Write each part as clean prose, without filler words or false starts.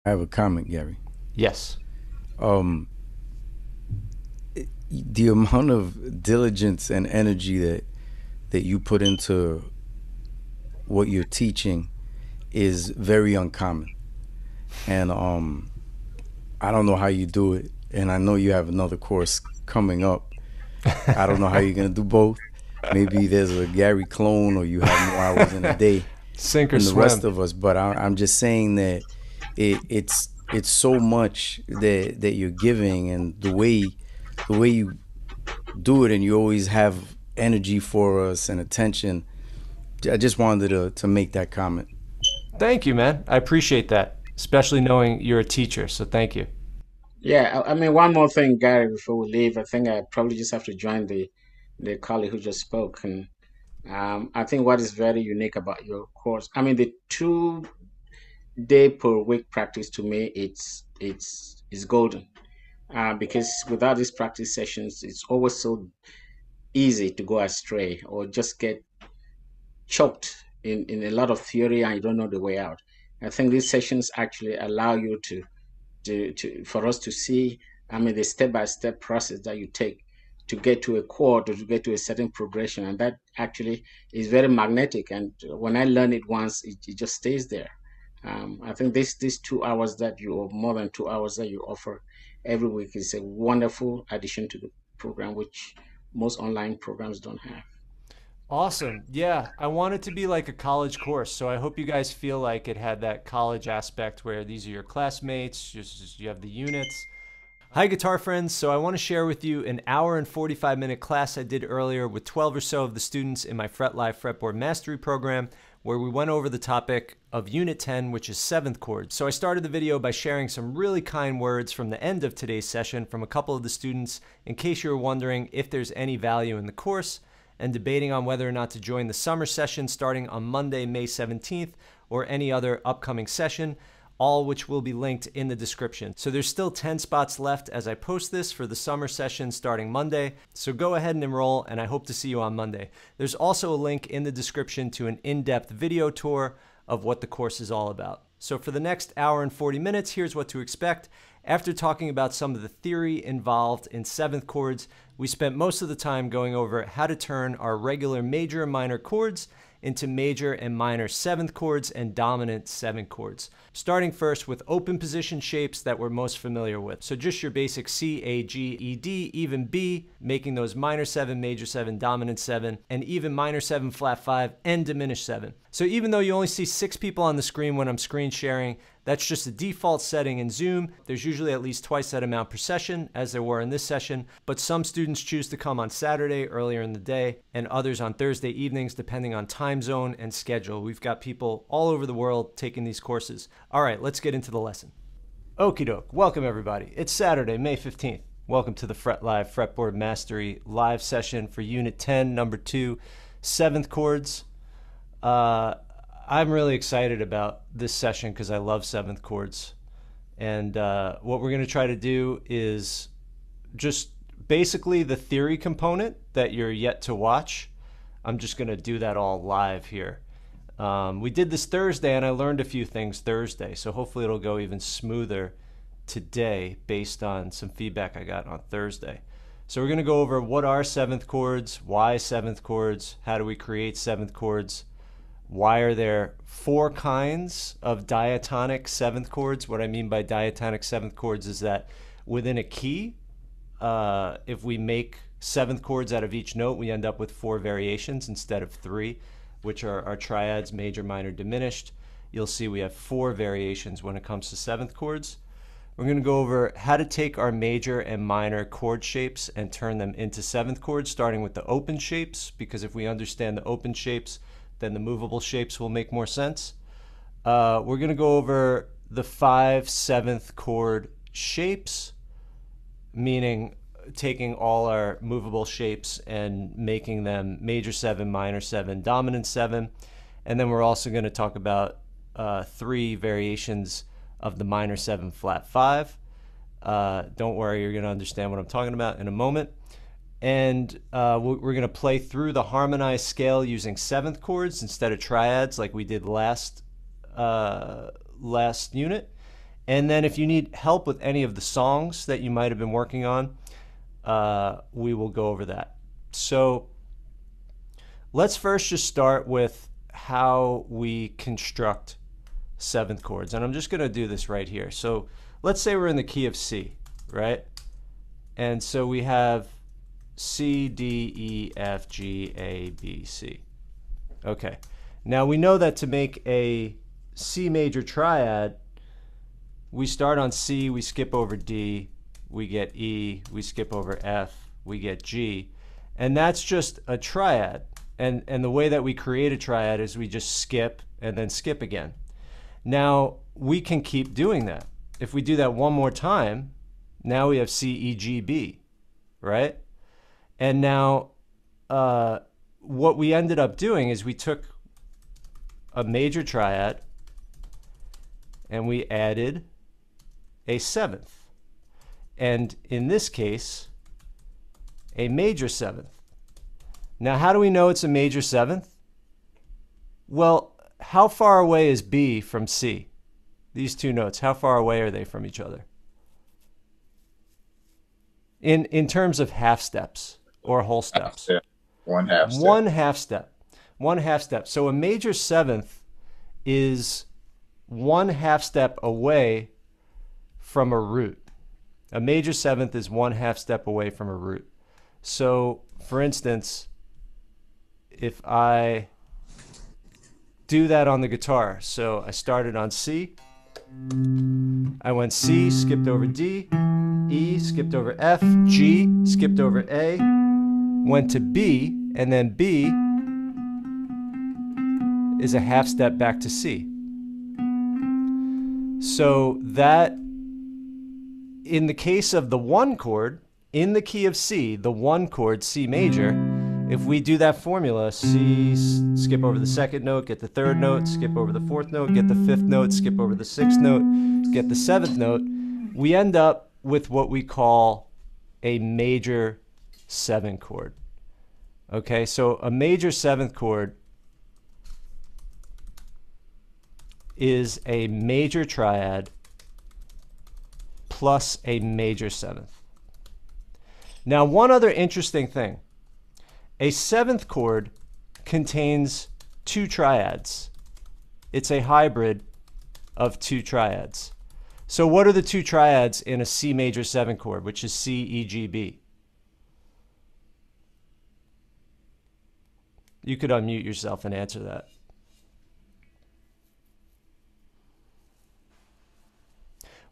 I have a comment, Gary. Yes. Um, the amount of diligence and energy that you put into what you're teaching is very uncommon, and I don't know how you do it. And I know you have another course coming up. I don't know how you're gonna do both. Maybe there's a Gary clone, or you have more hours in a day Sink or than the rest swim. of us. But I'm just saying that it's so much that you're giving, and the way you do it, and you always have energy for us and attention. I just wanted to make that comment. Thank you, man. I appreciate that, especially knowing you're a teacher. So thank you. Yeah, I mean, one more thing, Gary, before we leave, I think I probably just have to join the colleague who just spoke. And I think what is very unique about your course, I mean, the 2 day per week practice to me, it's golden. Because without these practice sessions, it's always so easy to go astray or just get choked in a lot of theory and you don't know the way out. I think these sessions actually allow you to for us to see, I mean, the step-by-step process that you take to get to a chord or to get to a certain progression. And that actually is very magnetic. And when I learn it once, it just stays there. I think these 2 hours that you, or more than 2 hours that you offer every week is a wonderful addition to the program, which most online programs don't have. Awesome. Yeah, I want it to be like a college course. So I hope you guys feel like it had that college aspect where these are your classmates, you have the units. Hi, guitar friends. So I want to share with you an hour and 45-minute class I did earlier with 12 or so of the students in my fretLIVE Fretboard Mastery program, where we went over the topic of Unit 10, which is 7th chords. So I started the video by sharing some really kind words from the end of today's session from a couple of the students, in case you were wondering if there's any value in the course, and debating on whether or not to join the summer session starting on Monday, May 17th, or any other upcoming session, all which will be linked in the description. So there's still 10 spots left as I post this for the summer session starting Monday. So go ahead and enroll, and I hope to see you on Monday. There's also a link in the description to an in-depth video tour of what the course is all about. So for the next hour and 40 minutes, here's what to expect. After talking about some of the theory involved in 7th chords, we spent most of the time going over how to turn our regular major and minor chords into major and minor 7th chords and dominant 7th chords. Starting first with open position shapes that we're most familiar with. So just your basic C, A, G, E, D, even B, making those minor 7, major 7, dominant 7, and even minor 7, flat 5, and diminished 7. So even though you only see 6 people on the screen when I'm screen sharing, that's just a default setting in Zoom. There's usually at least twice that amount per session, as there were in this session, but some students choose to come on Saturday earlier in the day, and others on Thursday evenings, depending on time zone and schedule. We've got people all over the world taking these courses. All right, let's get into the lesson. Okie doke. Welcome, everybody. It's Saturday, May 15th. Welcome to the fretLIVE Fretboard Mastery live session for Unit 10, number 2, 7th chords. I'm really excited about this session because I love 7th chords. And what we're going to try to do is just basically the theory component that you're yet to watch. I'm just going to do that all live here. We did this Thursday, and I learned a few things Thursday, so hopefully it'll go even smoother today based on some feedback I got on Thursday. So we're going to go over what are 7th chords, why 7th chords, how do we create 7th chords, why are there 4 kinds of diatonic 7th chords. What I mean by diatonic 7th chords is that within a key, if we make 7th chords out of each note, we end up with 4 variations instead of 3, which are our triads, major, minor, diminished. You'll see we have 4 variations when it comes to 7th chords. We're going to go over how to take our major and minor chord shapes and turn them into 7th chords, starting with the open shapes, because if we understand the open shapes, then the movable shapes will make more sense. We're going to go over the 5 7th chord shapes, meaning taking all our movable shapes and making them major 7, minor 7, dominant 7. And then we're also going to talk about 3 variations of the minor 7, flat 5. Don't worry, you're going to understand what I'm talking about in a moment. And we're going to play through the harmonized scale using 7th chords instead of triads like we did last unit. And then if you need help with any of the songs that you might have been working on, we will go over that. So let's first just start with how we construct seventh chords. And I'm just going to do this right here. So let's say we're in the key of C, right? And so we have C, D, E, F, G, A, B, C. Okay. Now we know that to make a C major triad, we start on C, we skip over D, we get E, we skip over F, we get G. And that's just a triad. And the way that we create a triad is we just skip and then skip again. Now, we can keep doing that. If we do that one more time, now we have C, E, G, B, right? And now what we ended up doing is we took a major triad and we added a seventh. And in this case, a major seventh. Now, how do we know it's a major seventh? Well, how far away is B from C? These two notes, how far away are they from each other? In terms of half steps or whole steps? One half step. One half step. One half step. So a major seventh is one half step away from a root. A major seventh is one half step away from a root. So, for instance, if I do that on the guitar, so I started on C, I went C, skipped over D, E, skipped over F, G, skipped over A, went to B, and then B is a half step back to C. So that, in the case of the one chord, in the key of C, the one chord, C major, if we do that formula, C, skip over the second note, get the third note, skip over the fourth note, get the fifth note, skip over the sixth note, get the seventh note, we end up with what we call a major seven chord. Okay, so a major seventh chord is a major triad plus a major seventh. Now, one other interesting thing. A seventh chord contains two triads. It's a hybrid of two triads. So what are the two triads in a C major 7 chord, which is C, E, G, B? You could unmute yourself and answer that.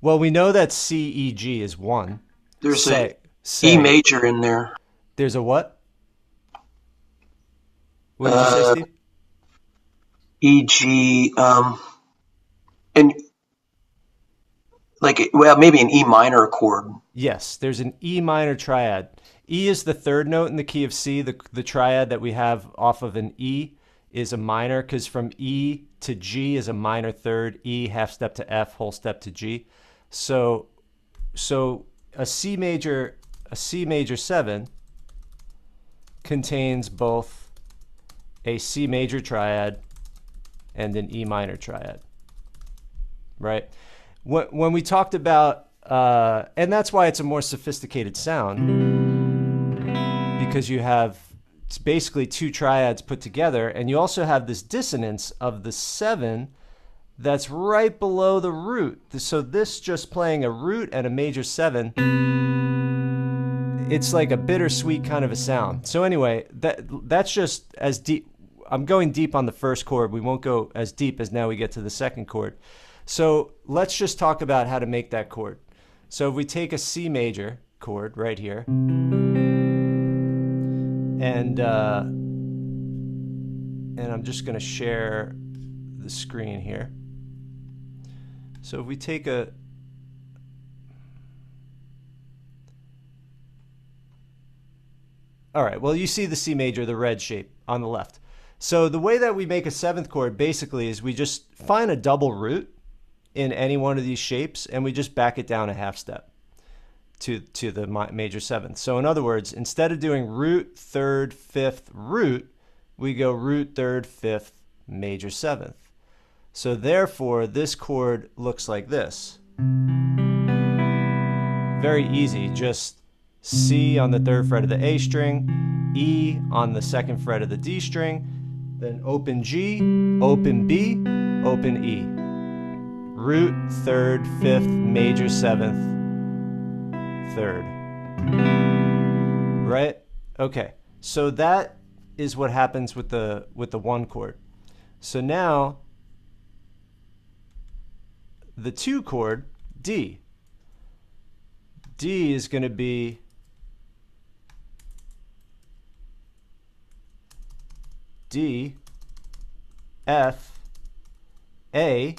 Well, we know that C, E, G is 1. There's E major in there. There's a what? What did you say, Steve? E, G, and like, well, maybe an E minor chord. Yes, there's an E minor triad. E is the third note in the key of C. The triad that we have off of an E is a minor, because from E to G is a minor third, E half step to F, whole step to G. So a C major 7 contains both a C major triad and an E minor triad, right? When we talked about, and that's why it's a more sophisticated sound, because you have, it's basically two triads put together, and you also have this dissonance of the 7 that's right below the root. So this just playing a root and a major 7, it's like a bittersweet kind of a sound. So anyway, that's just as deep. I'm going deep on the first chord. We won't go as deep as now we get to the second chord. So let's just talk about how to make that chord. So if we take a C major chord right here, and I'm just going to share the screen here. So if we take a all right, well, you see the C major, the red shape on the left. So the way that we make a 7th chord basically is we just find a double root in any one of these shapes, and we just back it down a half step to the major 7th. So in other words, instead of doing root, 3rd, 5th, root, we go root, 3rd, 5th, major 7th. So therefore, this chord looks like this. Very easy, just C on the 3rd fret of the A string, E on the 2nd fret of the D string, then open G, open B, open E. Root, 3rd, 5th, major 7th, 3rd. Right? Okay, so that is what happens with the 1 chord. So now, the 2 chord, D. D is going to be D, F, A,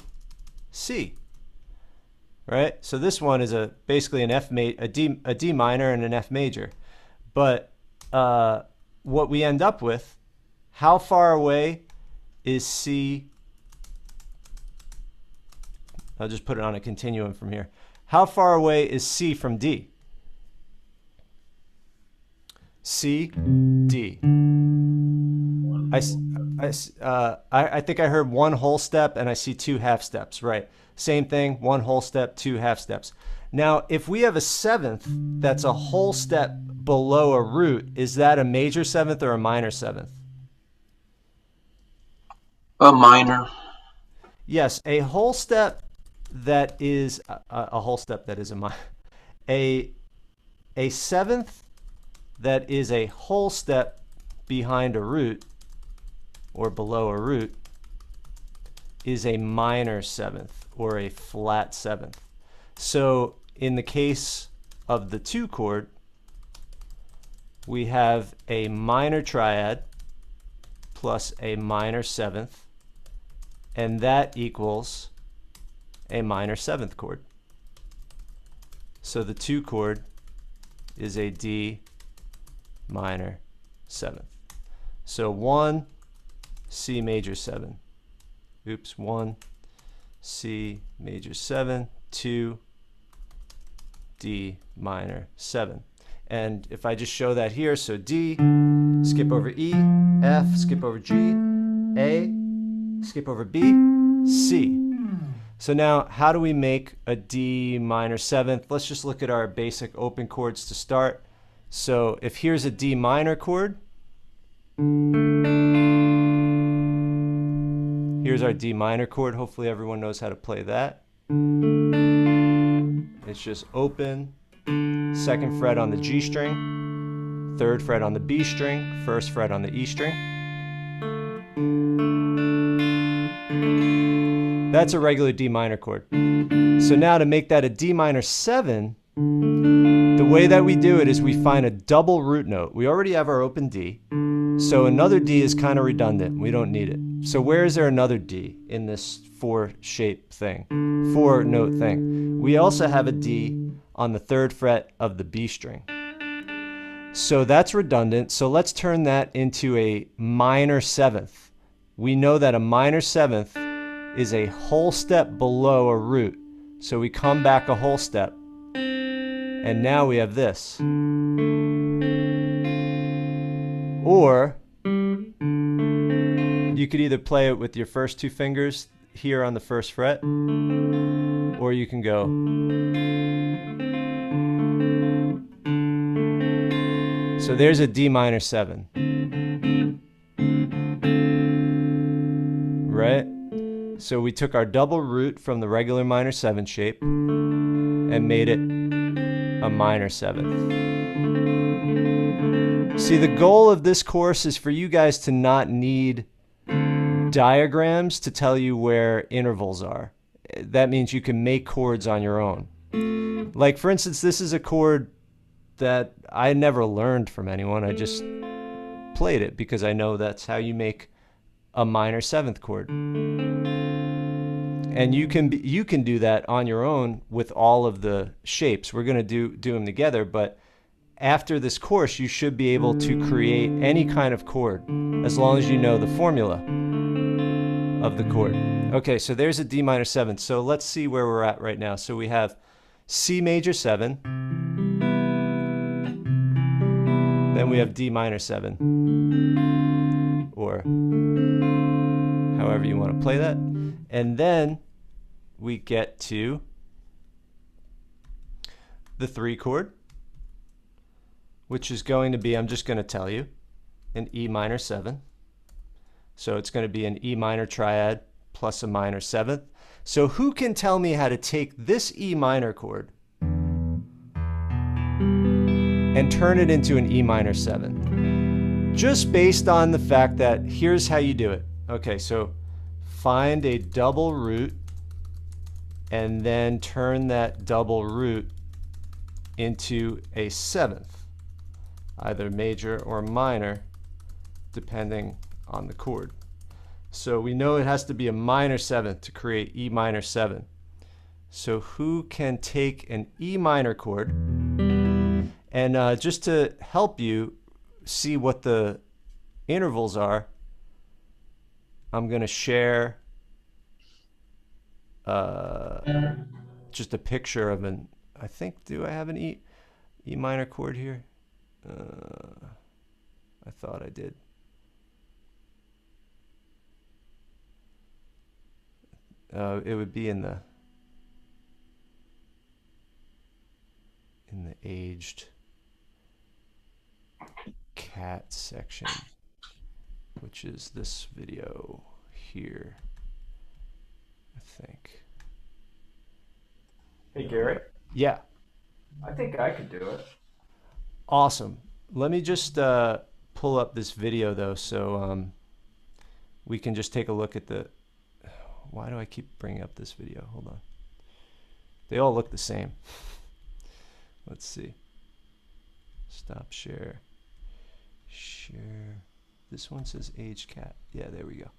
C. Right? So this one is basically a D minor and an F major. But what we end up with, how far away is C? I'll just put it on a continuum from here. How far away is C from D? C, D. I think I heard 1 whole step and I see 2 half steps. Right. Same thing, 1 whole step, 2 half steps. Now, if we have a 7th that's a whole step below a root, is that a major 7th or a minor 7th? A minor. Yes, a whole step that is a whole step that is a minor. A 7th that is a whole step behind a root or below a root is a minor 7th or a flat 7th. So in the case of the 2 chord, we have a minor triad plus a minor 7th, and that equals a minor 7th chord. So the 2 chord is a D minor 7th. So 1, C major 7. Oops, 1, C major 7, 2, D minor 7. And if I just show that here, so D, skip over E, F, skip over G, A, skip over B, C. So now, how do we make a D minor 7th? Let's just look at our basic open chords to start. So if here's a D minor chord, here's our D minor chord. Hopefully everyone knows how to play that. It's just open, 2nd fret on the G string, 3rd fret on the B string, 1st fret on the E string. That's a regular D minor chord. So now to make that a D minor 7, the way that we do it is we find a double root note. We already have our open D, so another D is kind of redundant. We don't need it. So where is there another D in this 4-shape thing, 4-note thing? We also have a D on the 3rd fret of the B string. So that's redundant. So let's turn that into a minor 7th. We know that a minor 7th is a whole step below a root. So we come back a whole step. And now we have this. Or you could either play it with your first 2 fingers here on the 1st fret, or you can go. So there's a D minor 7. Right? So we took our double root from the regular minor 7 shape and made it a minor 7th. See, the goal of this course is for you guys to not need diagrams to tell you where intervals are. That means you can make chords on your own. Like, for instance, this is a chord that I never learned from anyone. I just played it because I know that's how you make a minor 7th chord. And you can do that on your own with all of the shapes. We're going to do them together, but after this course, you should be able to create any kind of chord as long as you know the formula of the chord. Okay, so there's a D minor 7. So let's see where we're at right now. So we have C major 7. Then we have D minor 7. Or however you want to play that. And then we get to the 3 chord, which is going to be, I'm just going to tell you, an E minor 7. So it's going to be an E minor triad plus a minor 7th. So who can tell me how to take this E minor chord and turn it into an E minor 7? Just based on the fact that here's how you do it. Okay, so find a double root and then turn that double root into a 7th, either major or minor, depending on the chord. So we know it has to be a minor 7th to create E minor 7. So who can take an E minor chord and just to help you see what the intervals are, I'm going to share just a picture of an, I think, do I have an E minor chord here? I thought I did. It would be in the aged cat section, which is this video here, I think. Hey, Gary. Yeah. I think I could do it. Awesome. Let me just pull up this video though, so we can just take a look at the. Why do I keep bringing up this video? Hold on. They all look the same. Let's see. Stop share. Share. This one says age cat. Yeah, there we go.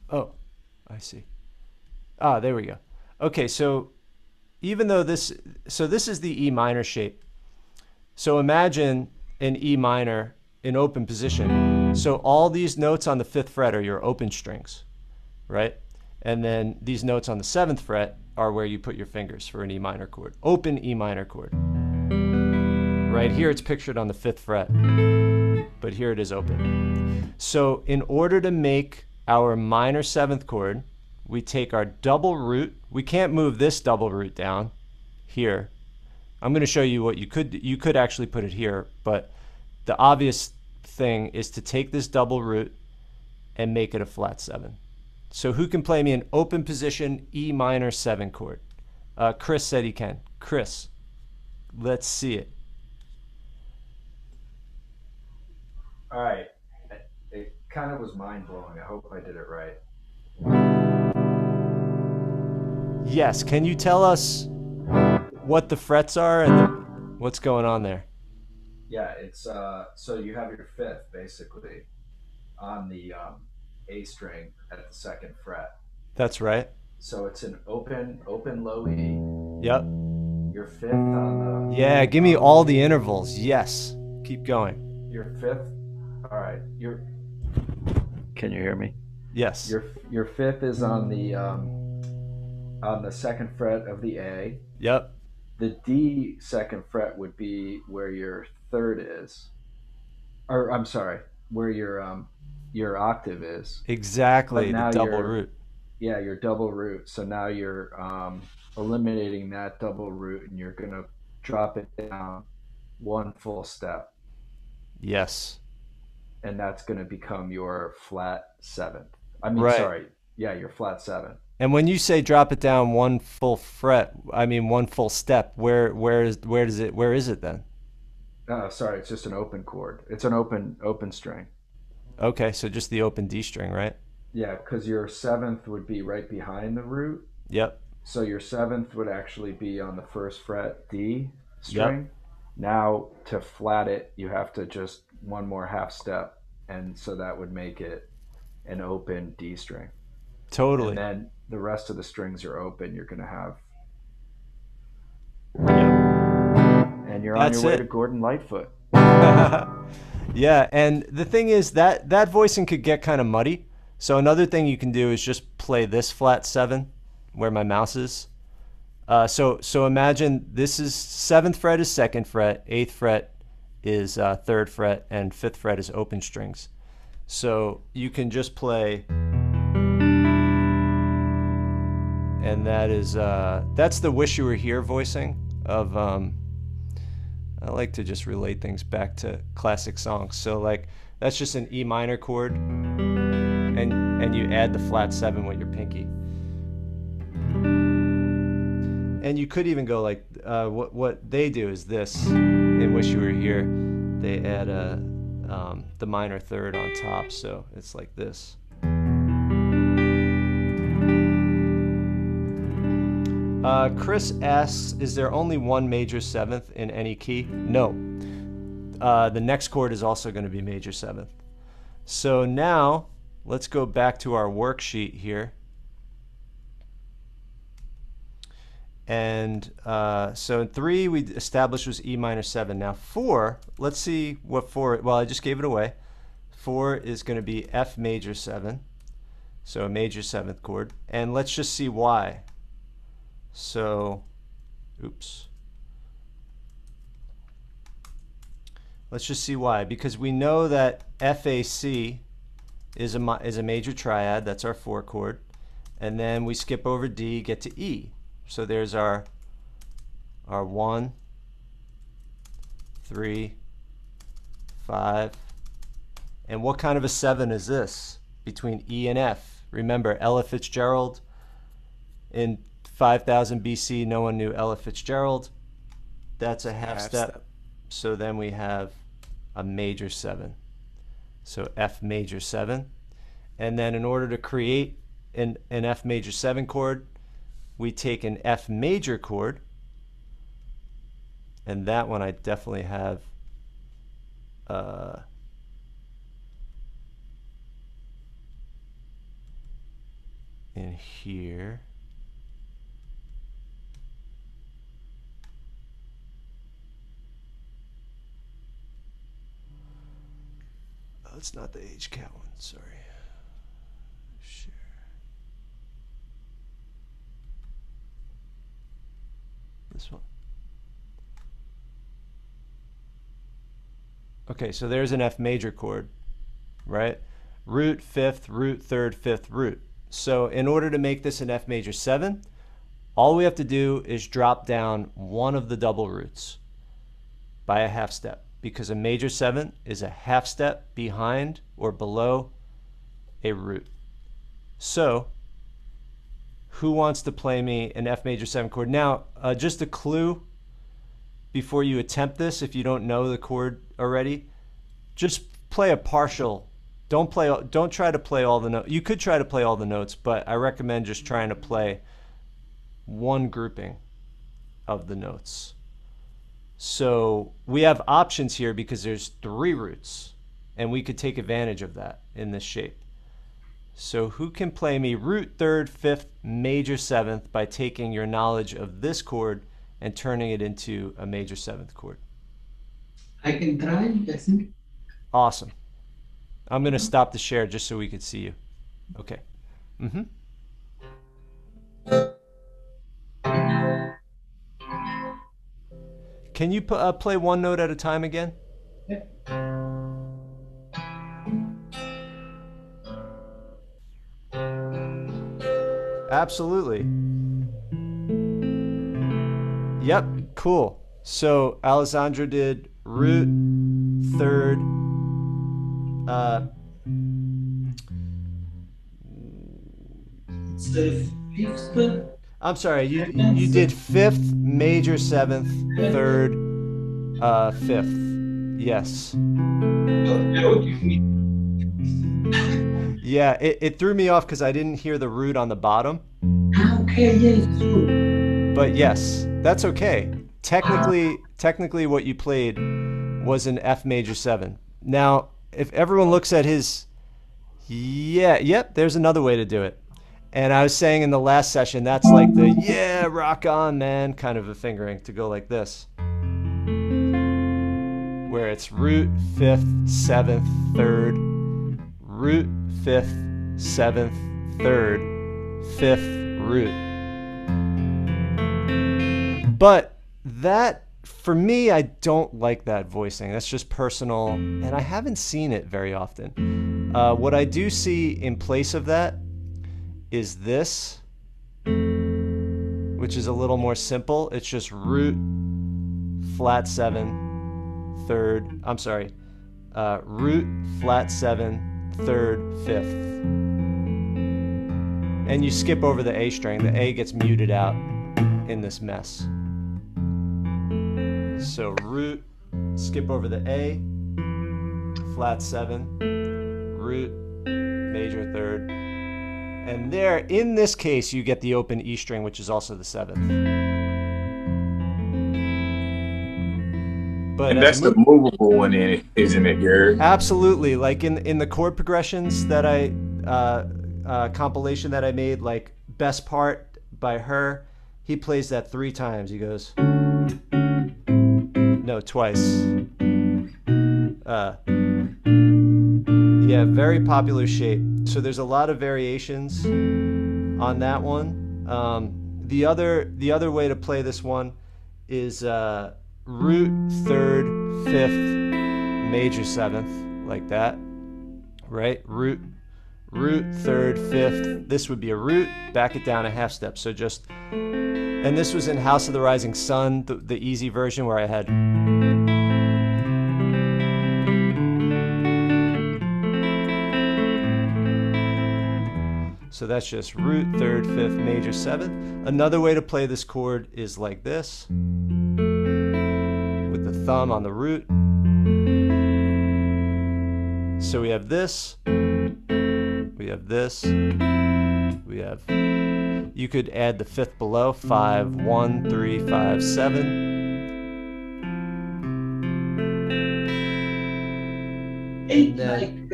Oh, I see. Ah, there we go. Okay, so even though this is the E minor shape. So imagine an E minor in open position. So all these notes on the 5th fret are your open strings, right? And then these notes on the 7th fret are where you put your fingers for an E minor chord. Open E minor chord. Right here it's pictured on the 5th fret, but here it is open. So in order to make our minor 7th chord, we take our double root. We can't move this double root down here. I'm going to show you what you could actually put it here, but the obvious thing is to take this double root and make it a flat 7. So who can play me an open position E minor 7 chord? Chris said he can. Chris, let's see it. All right. It kind of was mind-blowing. I hope I did it right. Yes. Can you tell us what the frets are and what's going on there? Yeah, it's so you have your 5th basically on the A string at the 2nd fret. That's right. So it's an open low E. Yep. Your 5th on the. Yeah, give me all the intervals. Yes. Keep going. Your 5th. All right. Can you hear me? Yes. Your 5th is on the 2nd fret of the A. Yep. The D 2nd fret would be where your 3rd is, or I'm sorry, where your octave is. Exactly, the double root. Yeah, your double root. So now you're eliminating that double root, and you're gonna drop it down one full step. Yes. And that's gonna become your flat 7th. I mean, right. Sorry, yeah, your flat 7th. And when you say drop it down one full fret, I mean one full step. Where is it then? Sorry, it's just an open chord. It's an open string. Okay, so just the open D string, right? Yeah, because your 7th would be right behind the root. Yep. So your 7th would actually be on the 1st fret D string. Yep. Now to flat it, you have to just one more half step, and so that would make it an open D string. Totally. And then the rest of the strings are open. You're going to have. Yep. And you're on your way to Gordon Lightfoot. Yeah, and the thing is that voicing could get kind of muddy. So another thing you can do is just play this flat 7 where my mouse is. So imagine this is 7th fret is 2nd fret, 8th fret is 3rd fret and 5th fret is open strings. So you can just play, and that is that's the "Wish You Were Here" voicing of. I like to just relate things back to classic songs. So like that's just an E minor chord, and you add the flat 7 with your pinky. And you could even go like what they do is this in "Wish You Were Here." They add the minor 3rd on top, so it's like this. Chris asks, is there only one major 7th in any key? No. The next chord is also going to be major 7th. So now let's go back to our worksheet here. And so in 3 we established was E minor 7. Now 4, let's see what 4, well I just gave it away. 4 is going to be F major 7, so a major 7th chord. And let's just see why. So, oops. Let's just see why. Because we know that FAC is a major triad, that's our 4 chord. And then we skip over D, get to E. So there's our 1, 3, 5. And what kind of a 7 is this between E and F? Remember, Ella Fitzgerald, in 5000 BC, no one knew Ella Fitzgerald. That's a half step. So then we have a major 7. So F major 7. And then in order to create an F major 7 chord, we take an F major chord, and that one I definitely have in here. Oh, it's not the HCAT one, sorry. Share. This one. Okay, so there's an F major chord, right? Root, 5th, root, 3rd, 5th, root. So in order to make this an F major 7, all we have to do is drop down one of the double roots by a half step, because a major 7 is a half step behind or below a root. So who wants to play me an F major 7 chord? Now, just a clue before you attempt this, if you don't know the chord already, just play a partial. Don't try to play all the notes. You could try to play all the notes, but I recommend just trying to play one grouping of the notes. So we have options here because there's 3 roots, and we could take advantage of that in this shape. So who can play me root 3rd, 5th, major 7th by taking your knowledge of this chord and turning it into a major 7th chord? I can try, I think. Awesome. I'm going to stop the share just so we could see you. Okay. Can you play one note at a time again? Yeah. Absolutely. Yep, cool. So Alessandro did root, 3rd, It's the 5th. I'm sorry, you did 5th, major 7th, 3rd, 5th. Yes. Yeah, it threw me off because I didn't hear the root on the bottom. Okay, yes, true. But yes, that's okay. Technically what you played was an F major 7. Now, if everyone looks at his, yep, there's another way to do it. And I was saying in the last session, that's like the, yeah, rock on, man, kind of a fingering to go like this. Where it's root, 5th, 7th, 3rd, root, 5th, 7th, 3rd, 5th, root. But that for me, I don't like that voicing. That's just personal, and I haven't seen it very often. What I do see in place of that is this, which is a little more simple. It's just root, flat 7, third, I'm sorry, root, flat 7, third, 5th. And you skip over the A string. The A gets muted out in this mess. So root, skip over the A, flat 7, root, major 3rd. And there, in this case, you get the open E string, which is also the 7th. But and that's the movable one, isn't it, Gary? Absolutely. Like in the chord progressions that I compilation that I made, like Best Part by Her, he plays that 3 times. He goes, no, twice. Yeah, very popular shape. So there's a lot of variations on that one. The other way to play this one is root, 3rd, 5th, major 7th, like that, right? Root, 3rd, 5th. This would be a root, back it down a half step. So just, and this was in House of the Rising Sun, the easy version where I had. So that's just root, 3rd, 5th, major 7th. Another way to play this chord is like this, with the thumb on the root. So we have this, we have this, we have, you could add the 5th below, 5, 1, 3, 5, 7. And then,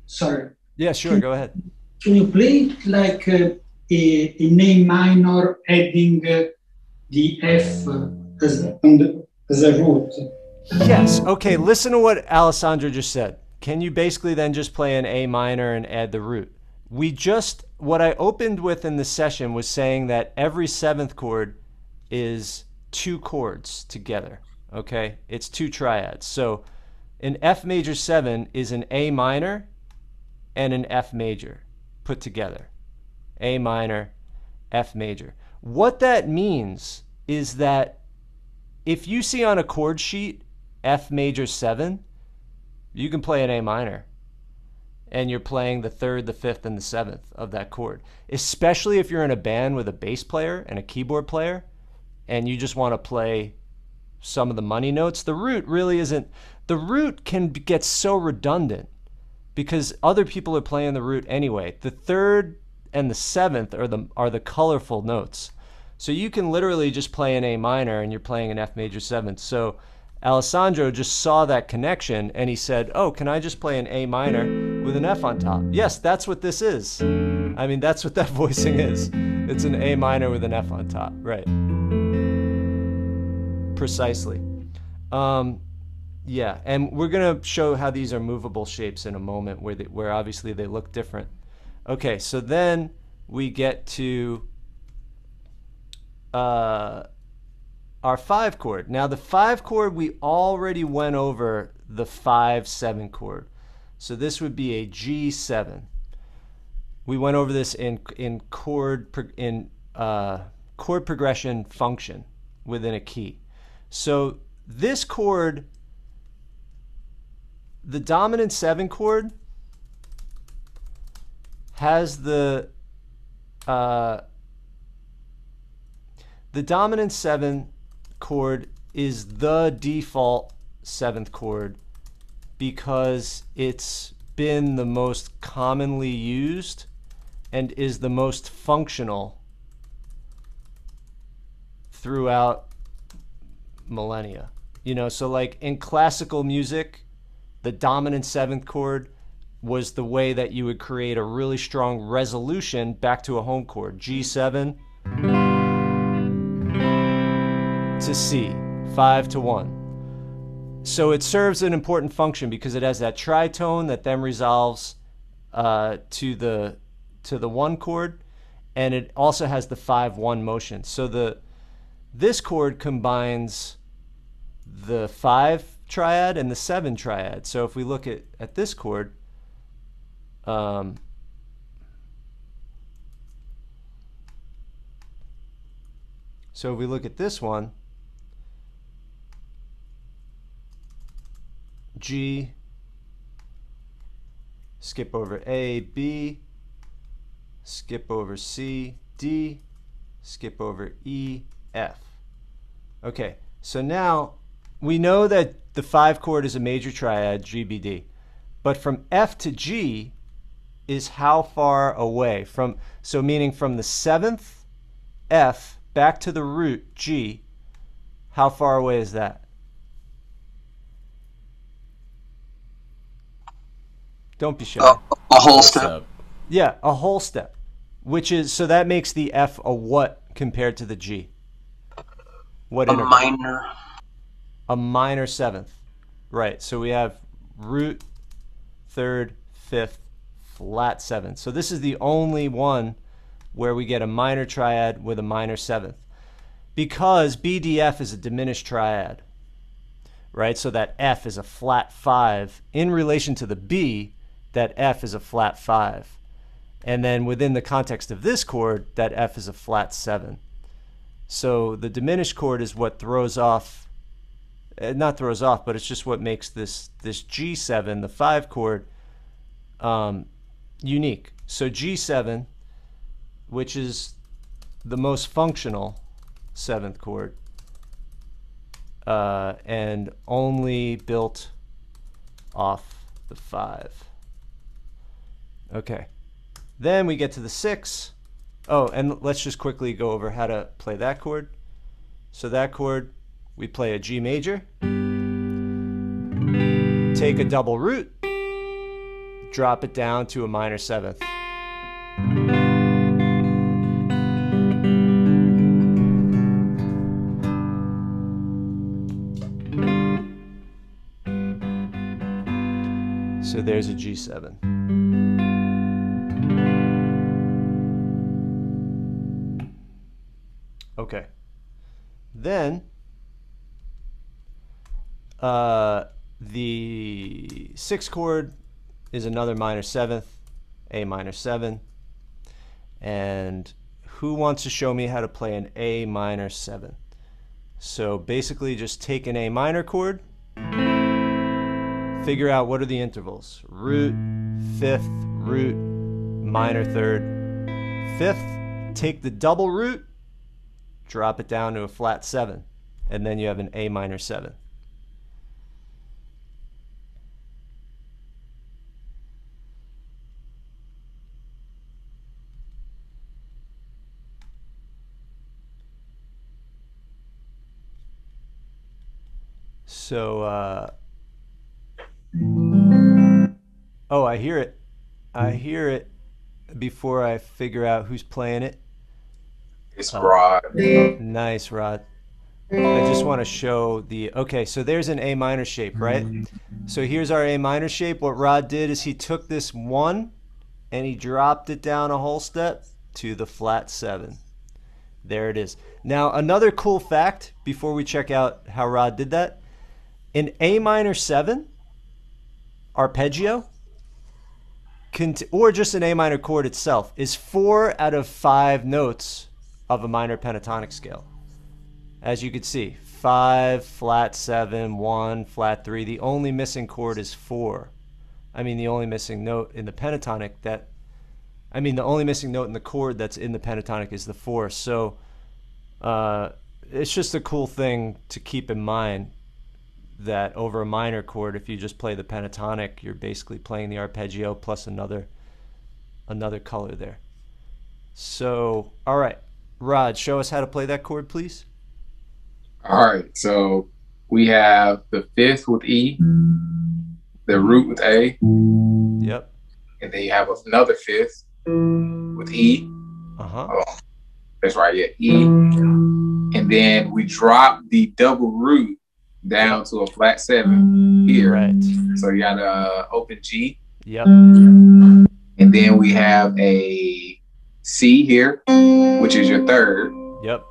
sorry. Yeah, sure, go ahead. Can you play it like in A minor, adding the F as a root? Yes. Okay, listen to what Alessandro just said. Can you basically then just play an A minor and add the root? What I opened with in the session was saying that every 7th chord is 2 chords together, okay? It's 2 triads. So an F major 7 is an A minor and an F major put together. A minor, F major. What that means is that if you see on a chord sheet F major 7, you can play an A minor, and you're playing the 3rd, the 5th, and the 7th of that chord. Especially if you're in a band with a bass player and a keyboard player, and you just want to play some of the money notes. The root really isn't. The root can get so redundant because other people are playing the root anyway. The 3rd and the 7th are the colorful notes. So you can literally just play an A minor and you're playing an F major 7th. So Alessandro just saw that connection and he said, oh, can I just play an A minor with an F on top? Yes, that's what this is. I mean, that's what that voicing is. It's an A minor with an F on top, right? Precisely. Yeah, and we're gonna show how these are movable shapes in a moment where obviously they look different. Okay, so then we get to our 5 chord. Now the 5 chord, we already went over the 5-7 chord. So this would be a G7. We went over this in chord progression function within a key. So this chord, the dominant 7 chord has the dominant 7 chord is the default 7th chord because it's been the most commonly used and is the most functional throughout millennia. You know, so like in classical music, the dominant 7th chord was the way that you would create a really strong resolution back to a home chord. G7 to C, 5 to 1. So it serves an important function because it has that tritone that then resolves to the 1 chord, and it also has the 5-1 motion. So this chord combines the 5 triad and the 7 triad. So if we look at this chord, so if we look at this one, G, skip over A, B, skip over C, D, skip over E, F. Okay, so now we know that the 5 chord is a major triad, G, B, D. But from F to G is how far away? So meaning from the 7th F back to the root G, how far away is that? Don't be shy. A whole step. Yeah, a whole step. Which is, so that makes the F a what compared to the G? What interval? Minor. A minor 7th. Right, so we have root, 3rd, 5th, flat 7th. So this is the only one where we get a minor triad with a minor 7th. Because BDF is a diminished triad, right? So that F is a flat 5. In relation to the B, that F is a flat 5. And then within the context of this chord, that F is a flat 7. So the diminished chord is what throws off, not throws off, but it's just what makes this G7, the 5 chord, unique. So G7, which is the most functional 7th chord, and only built off the 5. Okay. Then we get to the 6. Oh, and let's just quickly go over how to play that chord. So that chord, we play a G major, take a double root, drop it down to a minor 7th. So there's a G7. Okay. Then the 6th chord is another minor 7th, A minor 7. And who wants to show me how to play an A minor 7? So basically just take an A minor chord, figure out what are the intervals. Root, 5th, root, minor 3rd, 5th, take the double root, drop it down to a flat 7, and then you have an A minor 7. So, oh, I hear it. I hear it before I figure out who's playing it. It's Rod. Nice, Rod. I just want to show the, okay, so there's an A minor shape, right? So here's our A minor shape. What Rod did is he took this 1 and he dropped it down a whole step to the flat 7. There it is. Now, another cool fact before we check out how Rod did that, in A minor 7 arpeggio, or just an A minor chord itself, is 4 out of 5 notes of a minor pentatonic scale. As you can see, 5, flat 7, 1, flat 3. The only missing chord is 4. I mean, the only missing note in the pentatonic the only missing note in the chord that's in the pentatonic is the 4. So it's just a cool thing to keep in mind that over a minor chord, if you just play the pentatonic, you're basically playing the arpeggio plus another color there. So, all right. Rod, show us how to play that chord, please. All right, so we have the 5th with E, the root with A. Yep. And then you have another 5th with E. Oh, that's right, yeah, E. And then we drop the double root down to a flat 7 here. Right. So you got a open G. Yep. And then we have a C here, which is your 3rd. Yep.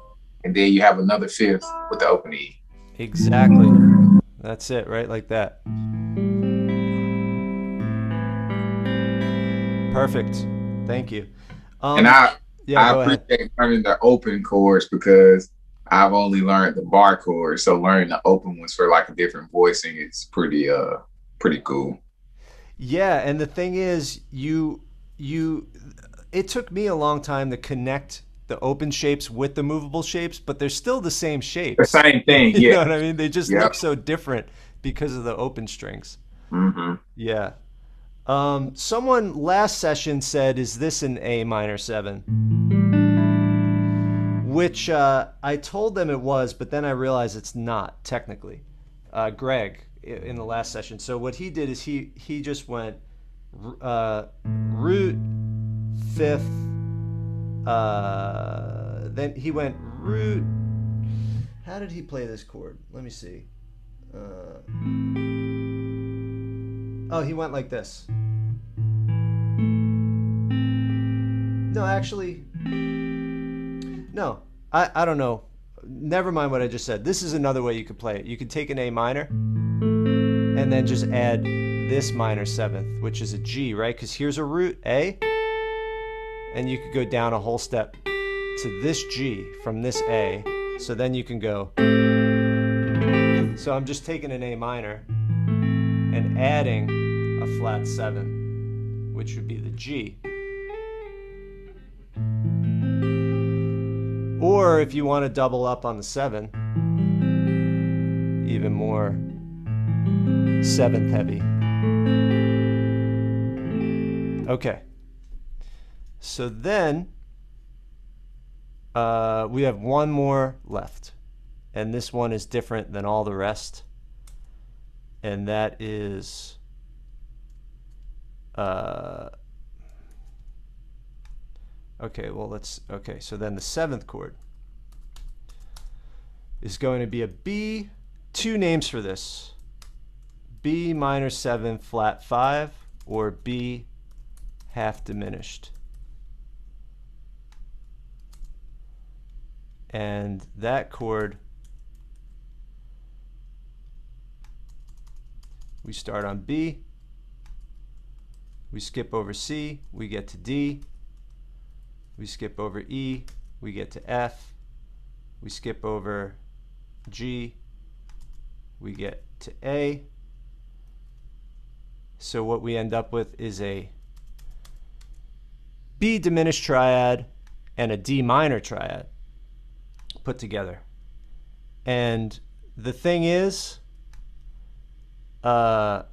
And then you have another 5th with the open E. Exactly. That's it, right? Like that. Perfect. Thank you. And I go ahead. appreciate learning the open chords because I've only learned the bar chords. So learning the open ones for like a different voicing is pretty cool. Yeah, and the thing is, it took me a long time to connect the open shapes with the movable shapes, but they're still the same shapes. The same thing, yeah. You know what I mean? They just look so different because of the open strings. Mm-hmm. Yeah. Someone last session said, "Is this an A minor 7?" Which I told them it was, but then I realized it's not technically. Greg in the last session. So what he did is he just went root 5th. Then he went root. How did he play this chord? Let me see. Oh, he went like this. No, actually, no. I don't know. Never mind what I just said. This is another way you could play it. You could take an A minor and then just add this minor 7th, which is a G, right? Because here's a root A, and you could go down a whole step to this G from this A. So then you can go. So I'm just taking an A minor and adding a flat 7, which would be the G. Or if you want to double up on the 7, even more 7th heavy. Okay. So then we have one more left. And this one is different than all the rest. And that is okay, so then the 7th chord is going to be a B, 2 names for this. B minor 7 flat 5 or B half diminished. And that chord, we start on B, we skip over C, we get to D, we skip over E, we get to F, we skip over G, we get to A. So what we end up with is a B diminished triad and a D minor triad put together. And the thing is, well,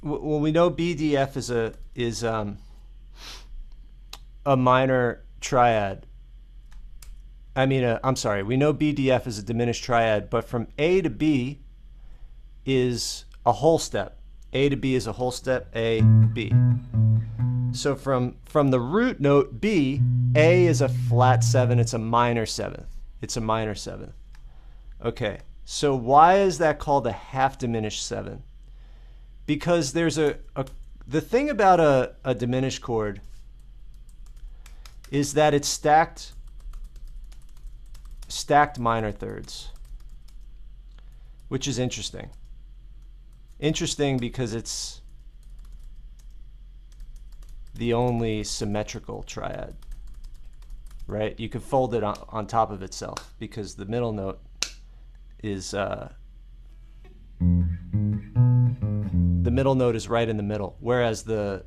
we know BDF is a minor triad. I mean, I'm sorry, we know BDF is a diminished triad, but from A to B is a whole step. A to B is a whole step, A, B. So from the root note B, A is a flat 7, it's a minor 7th. It's a minor 7th. Okay, so why is that called a half diminished 7? Because there's the thing about a diminished chord is that it's stacked minor thirds, which is interesting. Interesting because it's the only symmetrical triad, right? You could fold it on top of itself because the middle note is the middle note is right in the middle, whereas the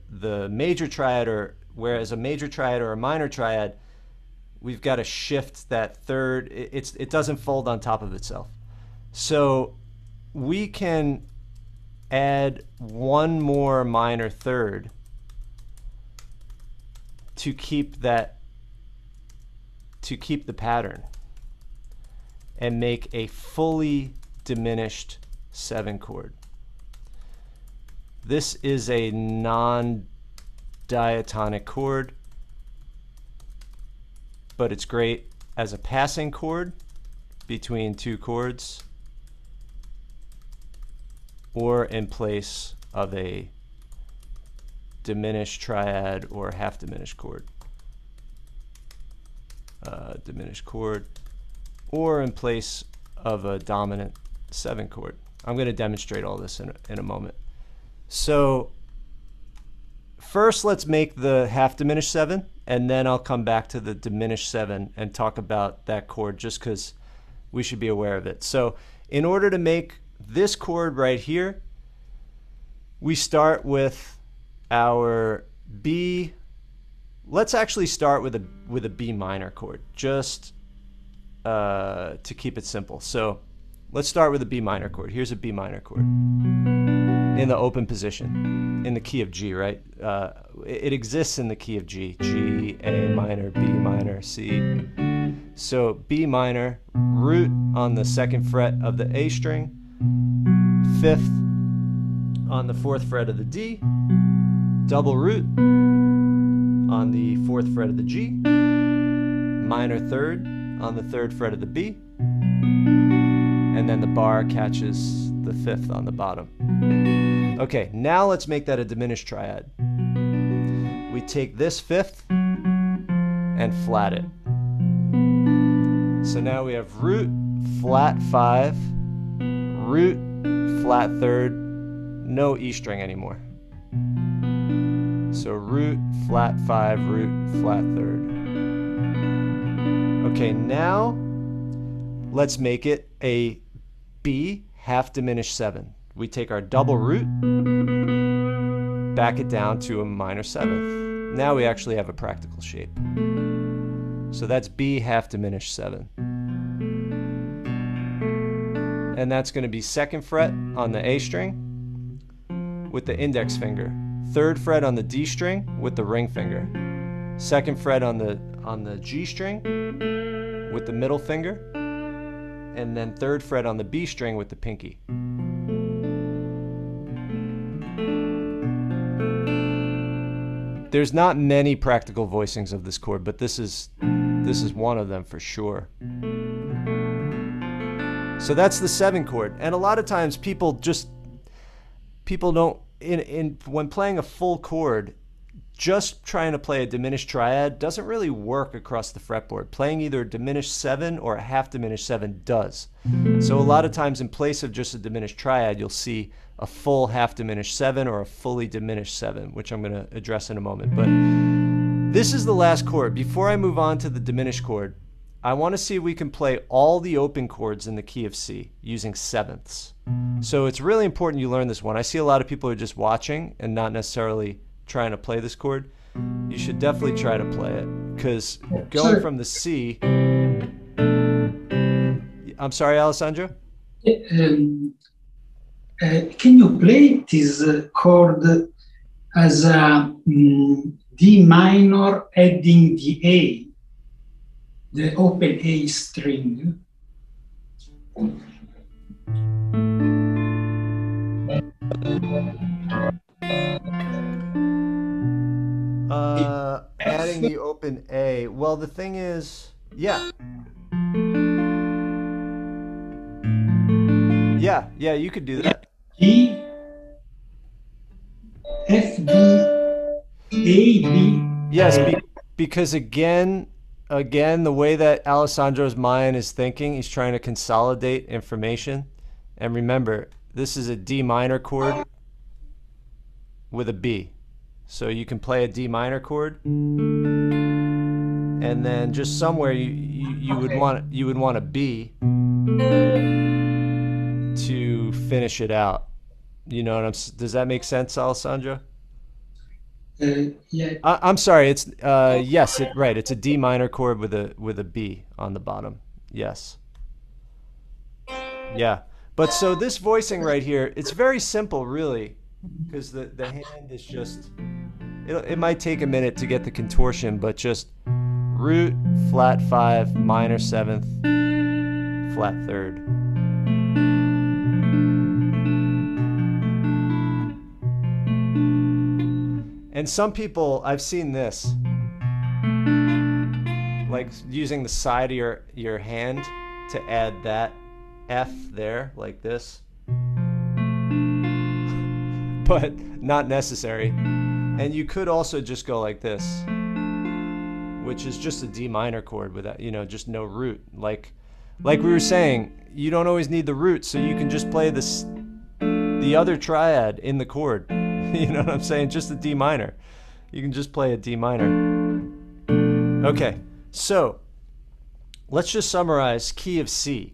major triad or a major triad or a minor triad, we've got to shift that third. It doesn't fold on top of itself. So we can add one more minor third to keep the pattern and make a fully diminished 7 chord. This is a non-diatonic chord, but it's great as a passing chord between 2 chords or in place of a diminished triad or half diminished chord. Diminished chord. or in place of a dominant 7 chord. I'm going to demonstrate all this in a moment. So first let's make the half diminished 7, and then I'll come back to the diminished 7 and talk about that chord just because we should be aware of it. So in order to make this chord right here, we start with our B. Let's actually start with a B minor chord, just to keep it simple. So let's start with a B minor chord. Here's a B minor chord in the open position, in the key of G, right? It exists in the key of G. G, A minor, B minor, C. So B minor, root on the 2nd fret of the A string, 5th on the 4th fret of the D, double root on the 4th fret of the G, minor 3rd on the 3rd fret of the B, and then the bar catches the 5th on the bottom. Okay, now let's make that a diminished triad. We take this 5th and flat it. So now we have root, flat 5, root, flat 3rd, no E string anymore. So root, flat 5, root, flat 3rd. Okay, now let's make it a B half diminished 7. We take our double root, back it down to a minor 7th. Now we actually have a practical shape. So that's B half diminished 7. And that's going to be 2nd fret on the A string with the index finger, 3rd fret on the D string with the ring finger, 2nd fret on the G string with the middle finger, and then 3rd fret on the B string with the pinky. There's not many practical voicings of this chord, but this is one of them for sure. So that's the 7 chord, and a lot of times people don't when playing a full chord, just trying to play a diminished triad doesn't really work across the fretboard. Playing either a diminished 7 or a half diminished 7 does. So a lot of times in place of just a diminished triad, you'll see a full half diminished 7 or a fully diminished 7, which I'm going to address in a moment. But this is the last chord. Before I move on to the diminished chord, I want to see if we can play all the open chords in the key of C using 7ths. So it's really important you learn this one. I see a lot of people who are just watching and not necessarily trying to play this chord. You should definitely try to play it, because going from the C... I'm sorry, Alessandro? Can you play this chord as a D minor adding the A, the open A string? Adding the open A. Well, the thing is, yeah, you could do that. E, F, D, A, B. Yes, because again, the way that Alessandro's mind is thinking, he's trying to consolidate information. And remember, this is a D minor chord with a B. So you can play a D minor chord, and then just somewhere you would want a B to finish it out. You know what does that make sense, Alessandro? Yeah. I'm sorry. It's yes, right. It's a D minor chord with a B on the bottom. Yes. Yeah. But so this voicing right here, it's very simple, really, because the hand is just. It might take a minute to get the contortion, but just root, flat 5, minor 7th, flat 3rd. And some people, I've seen this, like using the side of your hand to add that F there, like this. But not necessary. And you could also just go like this, which is just a D minor chord with that, just no root. Like like we were saying, you don't always need the root, so you can just play the other triad in the chord. You know what I'm saying? Just a D minor. You can just play a D minor. Okay, so let's just summarize key of C.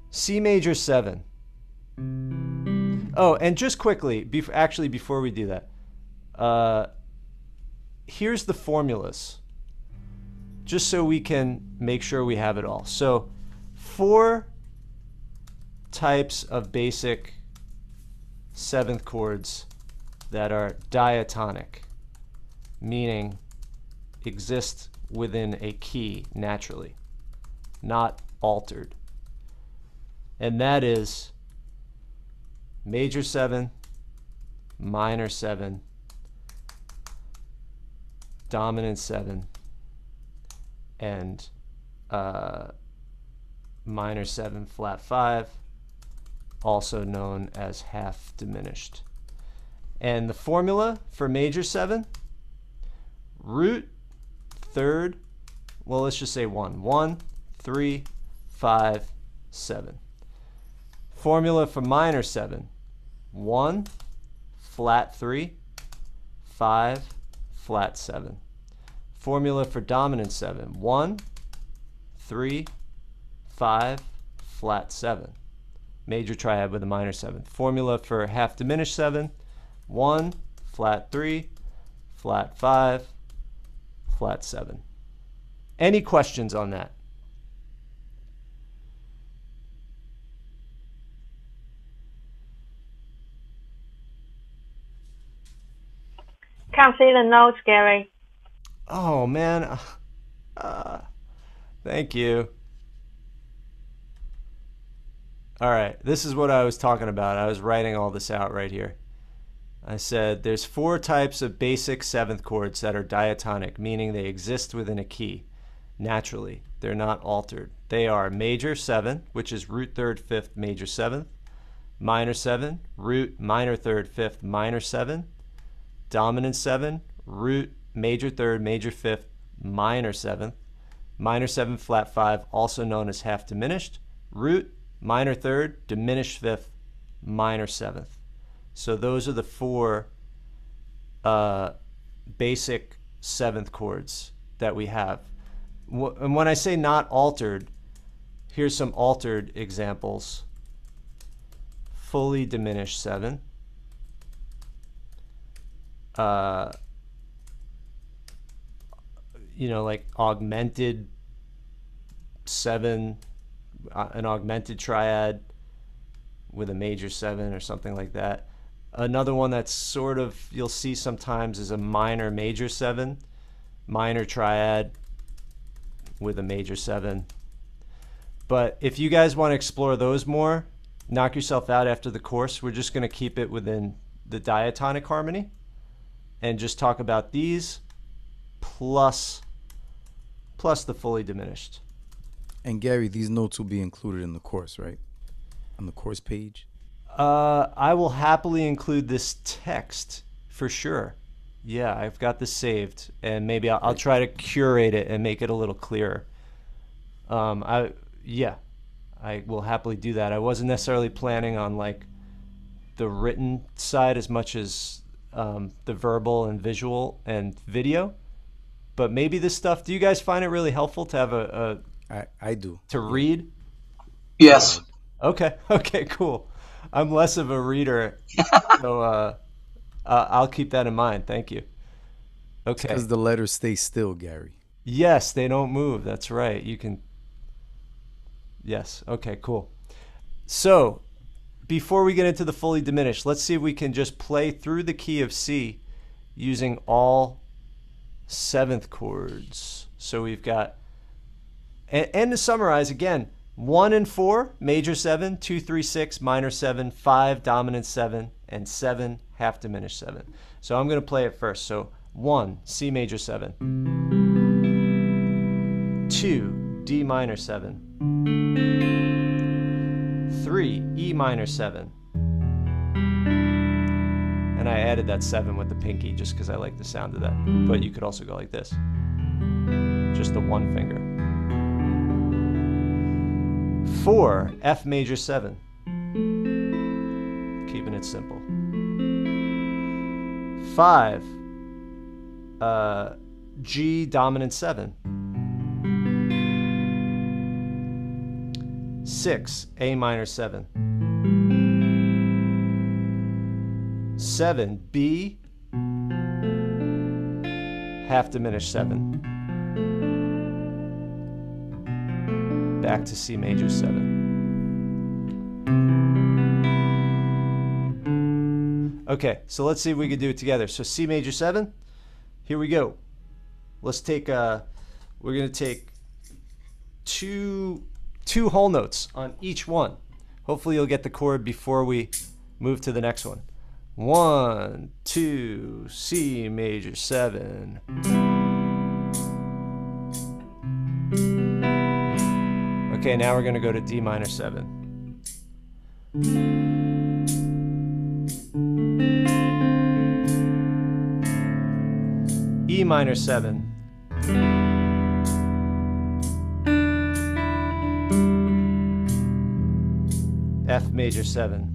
C major 7. Oh, and just quickly, before we do that, here's the formulas, just so we can make sure we have it all. So 4 types of basic 7th chords that are diatonic, meaning exist within a key naturally, not altered. And that is major 7, minor 7, dominant 7, and minor 7 flat 5, also known as half diminished. And the formula for major 7, root, third, well, let's just say 1. 1, 3, 5, 7. Formula for minor 7, 1, flat 3, 5, flat 7. Formula for dominant 7, 1, 3, 5, flat 7. Major triad with a minor 7. Formula for half diminished 7, 1, flat 3, flat 5, flat 7. Any questions on that? Can't see the notes, Gary. Oh, man. Thank you. All right, this is what I was talking about. I was writing all this out right here. I said there's 4 types of basic 7th chords that are diatonic, meaning they exist within a key naturally. They're not altered. They are major 7, which is root 3rd, 5th, major 7th, minor 7, root, minor 3rd, 5th, minor 7, dominant 7, root, major 3rd, major 5th, minor 7th, minor 7 flat 5, also known as half diminished, root, minor 3rd, diminished 5th, minor 7th. So those are the 4 basic 7th chords that we have. And when I say not altered, here's some altered examples. Fully diminished 7. You know, like augmented 7, an augmented triad with a major 7 or something like that. Another one that's sort of, you'll see sometimes, is a minor major 7, minor triad with a major 7. But if you guys want to explore those more, knock yourself out after the course. We're just going to keep it within the diatonic harmony and just talk about these plus the fully diminished. And Gary, these notes will be included in the course, right? On the course page? I will happily include this text for sure. Yeah, I've got this saved, and maybe I'll try to curate it and make it a little clearer. I will happily do that. I wasn't necessarily planning on like the written side as much as the verbal and visual and video, but maybe this stuff. Do you guys find it really helpful to have I do. To read? Yes. Okay, cool. I'm less of a reader, so I'll keep that in mind. Thank you. Okay. Because the letters stay still, Gary. Yes, they don't move. That's right. You can. Yes. Okay, cool. So before we get into the fully diminished, let's see if we can just play through the key of C using all 7th chords. So we've got, and to summarize again, 1 and 4, major 7, 2, 3, 6, minor 7, 5, dominant 7, and 7, half diminished 7. So I'm going to play it first. So 1, C major 7. 2, D minor 7. 3, E minor 7. And I added that 7 with the pinky just because I like the sound of that. But you could also go like this. Just the 1 finger. 4, F major 7. Keeping it simple. 5, G dominant 7. 6, A minor 7. 7, B half diminished 7. Back to C major 7. Okay, so let's see if we can do it together. So C major 7, here we go. Let's take, we're going to take two whole notes on each one. Hopefully you'll get the chord before we move to the next one. 1, 2, C major 7. Okay, now we're going to go to D minor 7. E minor 7. F major 7.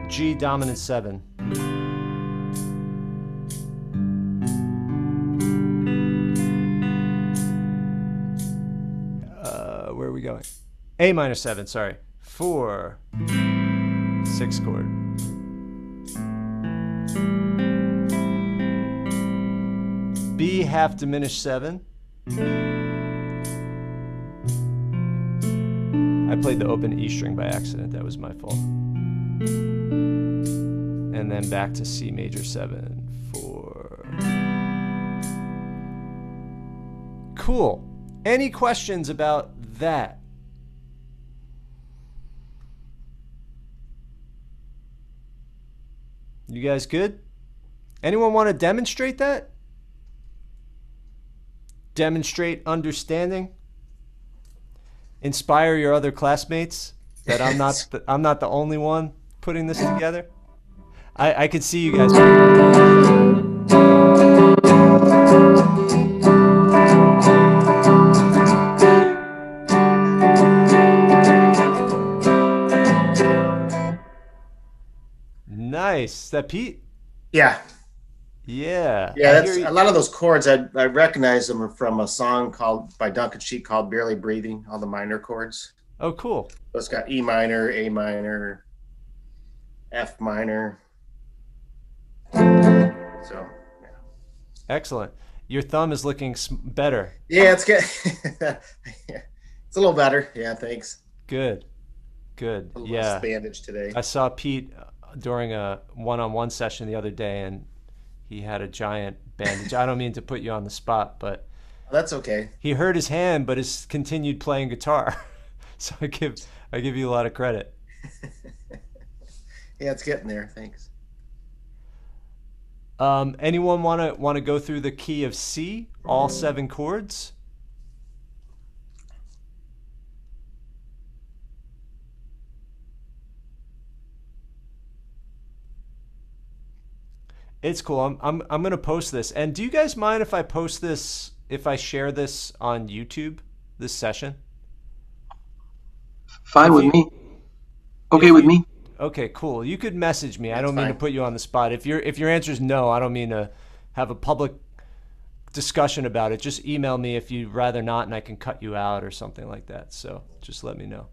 G dominant 7. Where are we going? A minor 7, sorry. 4, 6 chord. B half diminished 7. I played the open E string by accident. That was my fault. And then back to C major 7, 4. Cool. Any questions about that? You guys good? Anyone want to demonstrate that? Demonstrate understanding? Inspire your other classmates that I'm not the only one putting this together? I could see you guys. Nice. Is that Pete? Yeah. Yeah. Yeah, that's a lot of those chords. I recognize them from a song by Duncan Sheik called "Barely Breathing." All the minor chords. Oh, cool. So it's got E minor, A minor, F minor. So, yeah. Excellent. Your thumb is looking better. Yeah, it's good. It's a little better. Yeah, thanks. Good. Good. A little Yeah. less bandage today. I saw Pete during a one-on-one session the other day, and he had a giant bandage. I don't mean to put you on the spot, but that's okay. He hurt his hand, but has continued playing guitar. So I give you a lot of credit. Yeah, it's getting there. Thanks. Anyone want to go through the key of C, all 7 chords? It's cool. I'm gonna post this. And do you guys mind if I post this, if I share this on YouTube, this session? Fine with me. Okay with me. Okay, cool. You could message me. I don't mean to put you on the spot. If your answer is no, I don't mean to have a public discussion about it. Just email me if you'd rather not, and I can cut you out or something like that. So just let me know.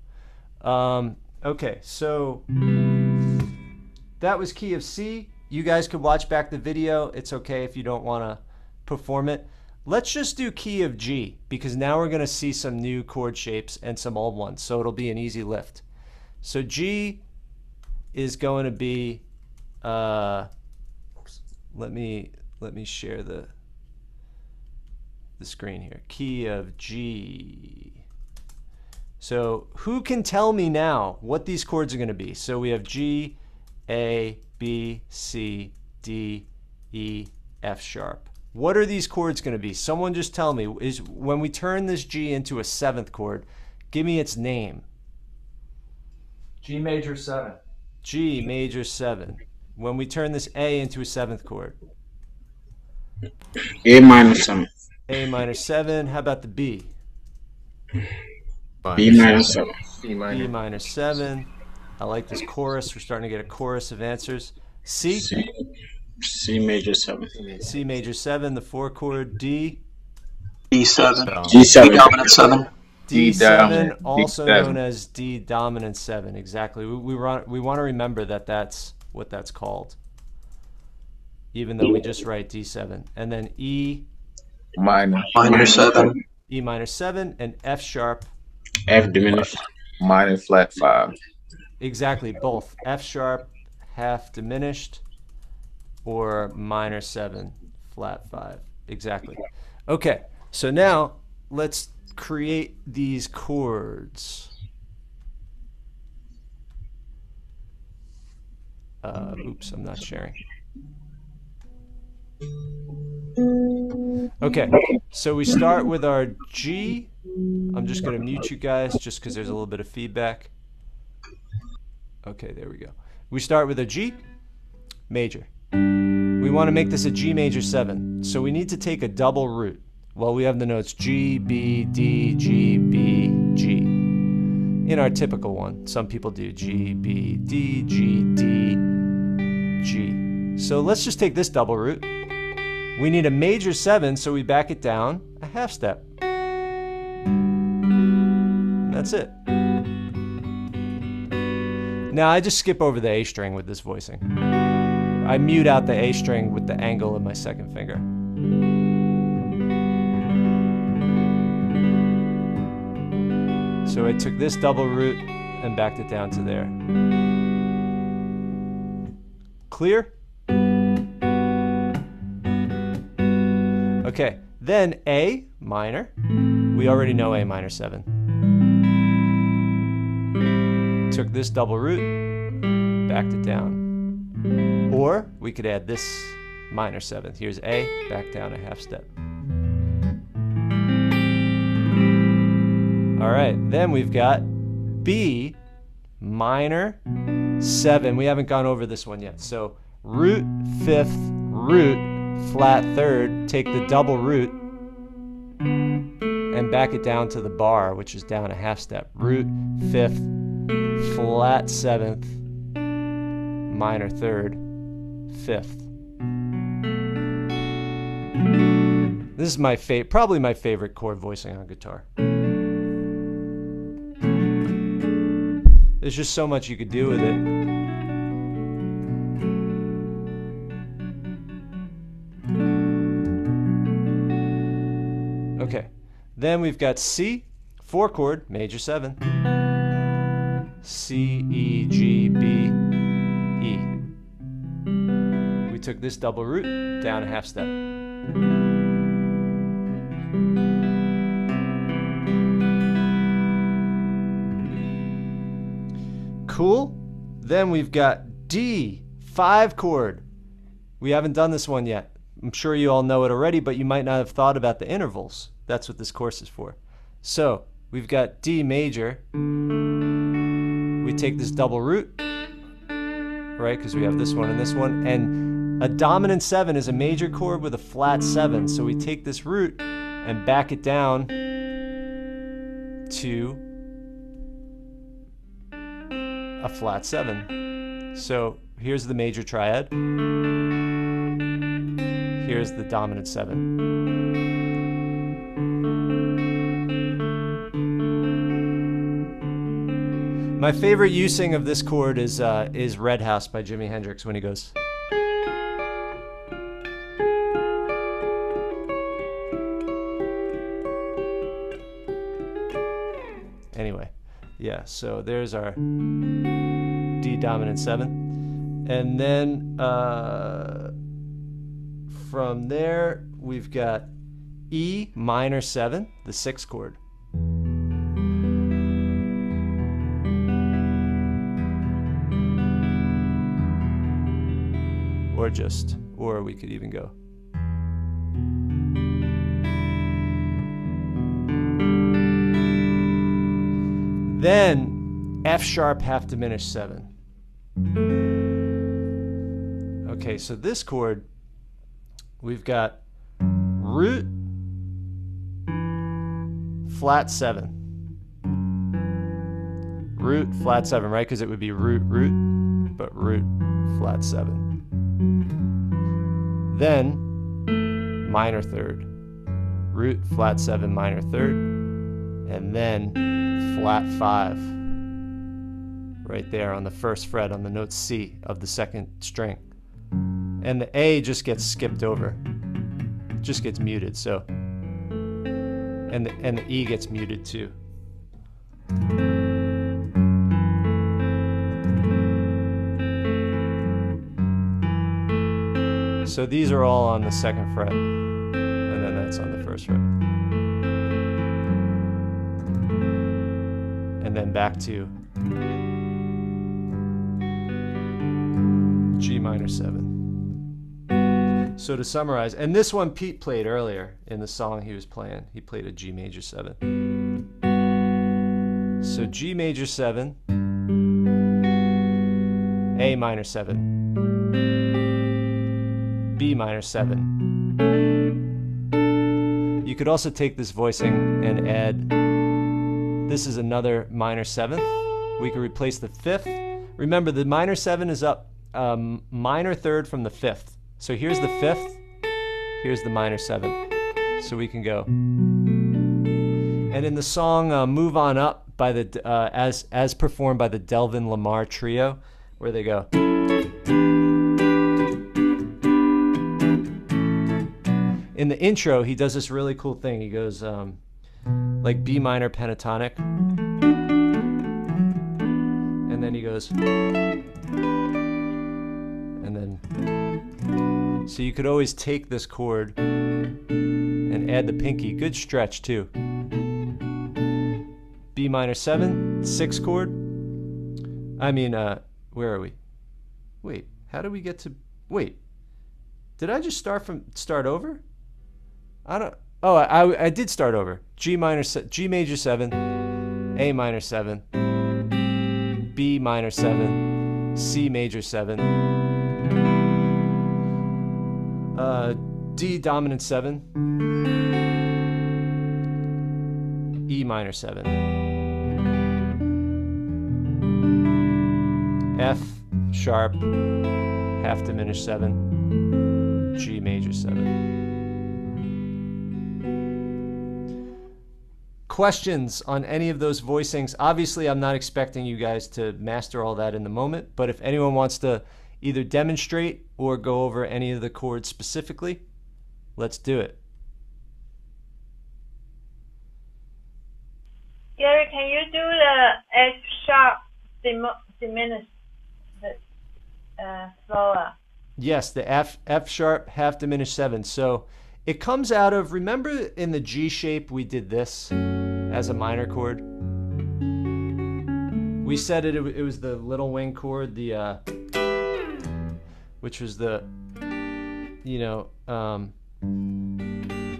Okay, so that was key of C. You guys could watch back the video. It's okay if you don't want to perform it. Let's just do key of G, because now we're going to see some new chord shapes and some old ones, so it'll be an easy lift. So G is going to be, let me share the screen here. Key of G. So who can tell me now what these chords are going to be? So we have G, A, B, C, D, E, F sharp. What are these chords going to be? Someone just tell me. Is when we turn this G into a 7th chord, give me its name. G major 7. G major 7. When we turn this A into a 7th chord. A minor 7. A minor 7. How about the B? B minor 7. B minor. B minor 7. I like this chorus. We're starting to get a chorus of answers. C? C major 7. C major 7, the 4 chord. D? D7. D7. D dominant 7. D7, also D7. known as D dominant 7. Exactly. We want to remember that that's what that's called, even though we just write D7. And then E? Minor. Minor 7. E minor 7, and F sharp? F diminished. Minor flat 5. Exactly, both. F sharp, half diminished, or minor 7, flat 5. Exactly. Okay, so now let's create these chords. Oops, I'm not sharing. Okay, so we start with our G. I'm just going to mute you guys just because there's a little bit of feedback. Okay, there we go. We start with a G major. We want to make this a G major 7, so we need to take a double root. Well, we have the notes G, B, D, G, B, G. In our typical one, some people do G, B, D, G, D, G. So let's just take this double root. We need a major 7, so we back it down a half step. And that's it. Now I just skip over the A string with this voicing. I mute out the A string with the angle of my second finger. So I took this double root and backed it down to there. Clear? Okay, then A minor. We already know A minor 7. Took this double root, backed it down. Or we could add this minor 7. Here's A, back down a half step. All right, then we've got B minor 7. We haven't gone over this one yet. So root 5th, root, flat 3rd, take the double root and back it down to the bar, which is down a half step. Root 5th, flat 7th, minor 3rd, 5th. This is my probably my favorite chord voicing on guitar. There's just so much you could do with it. Okay, then we've got C, 4 chord, major 7. C, E, G, B, E. We took this double root, down a half step. Cool. Then we've got D, 5 chord. We haven't done this one yet. I'm sure you all know it already, but you might not have thought about the intervals. That's what this course is for. So we've got D major. We take this double root, right, because we have this one and this one. And a dominant 7 is a major chord with a flat 7. So we take this root and back it down to a flat 7. So here's the major triad. Here's the dominant 7. My favorite using of this chord is Red House by Jimi Hendrix when he goes. Anyway, yeah, so there's our D dominant 7. And then from there, we've got E minor 7, the 6th chord. Or we could even go. Then F sharp half diminished 7. Okay, so this chord, we've got root, flat 7. Root, flat 7, right? Because it would be root, root, but root, flat 7. Then minor third. Root, flat 7, minor third. And then flat 5. Right there on the first fret on the note C of the second string. And the A just gets skipped over. It just gets muted, so. And the E gets muted too. So these are all on the second fret, and then that's on the first fret. And then back to G minor 7. So to summarize, and this one Pete played earlier in the song he was playing. He played a G major 7. So G major 7, A minor 7, B minor 7. You could also take this voicing and add, this is another minor 7th. We could replace the 5th. Remember, the minor 7 is up minor 3rd from the 5th. So here's the 5th, here's the minor 7th. So we can go. And in the song Move On Up, by the as performed by the Delvin Lamar Trio, where they go. In the intro, he does this really cool thing. He goes like B minor pentatonic, and then he goes, and then, so you could always take this chord and add the pinky. Good stretch too. B minor 7, 6 chord. I mean, where are we? Wait, how did we get to, wait, did I just start over? I don't, oh, I did start over. G major 7, A minor 7, B minor 7, C major 7, D dominant 7, E minor 7, F sharp, half diminished 7, G major 7. Questions on any of those voicings? Obviously, I'm not expecting you guys to master all that in the moment, but if anyone wants to either demonstrate or go over any of the chords specifically, let's do it. Gary, can you do the F sharp diminished slower? Yes, the F sharp half diminished 7. So it comes out of, remember in the G shape we did this as a minor chord? We said it was the little wing chord, the which was the, you know,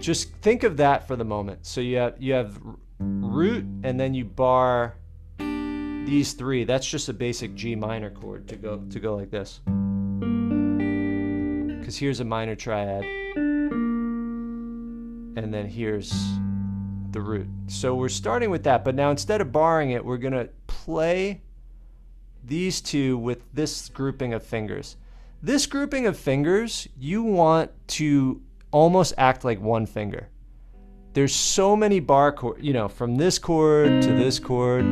just think of that for the moment. So you have root, and then you bar these 3. That's just a basic G minor chord to go like this. Because here's a minor triad, and then here's the root. So we're starting with that, but now instead of barring it, we're gonna play these 2 with this grouping of fingers. This grouping of fingers, you want to almost act like one finger. There's so many bar chords, you know, from this chord to this chord.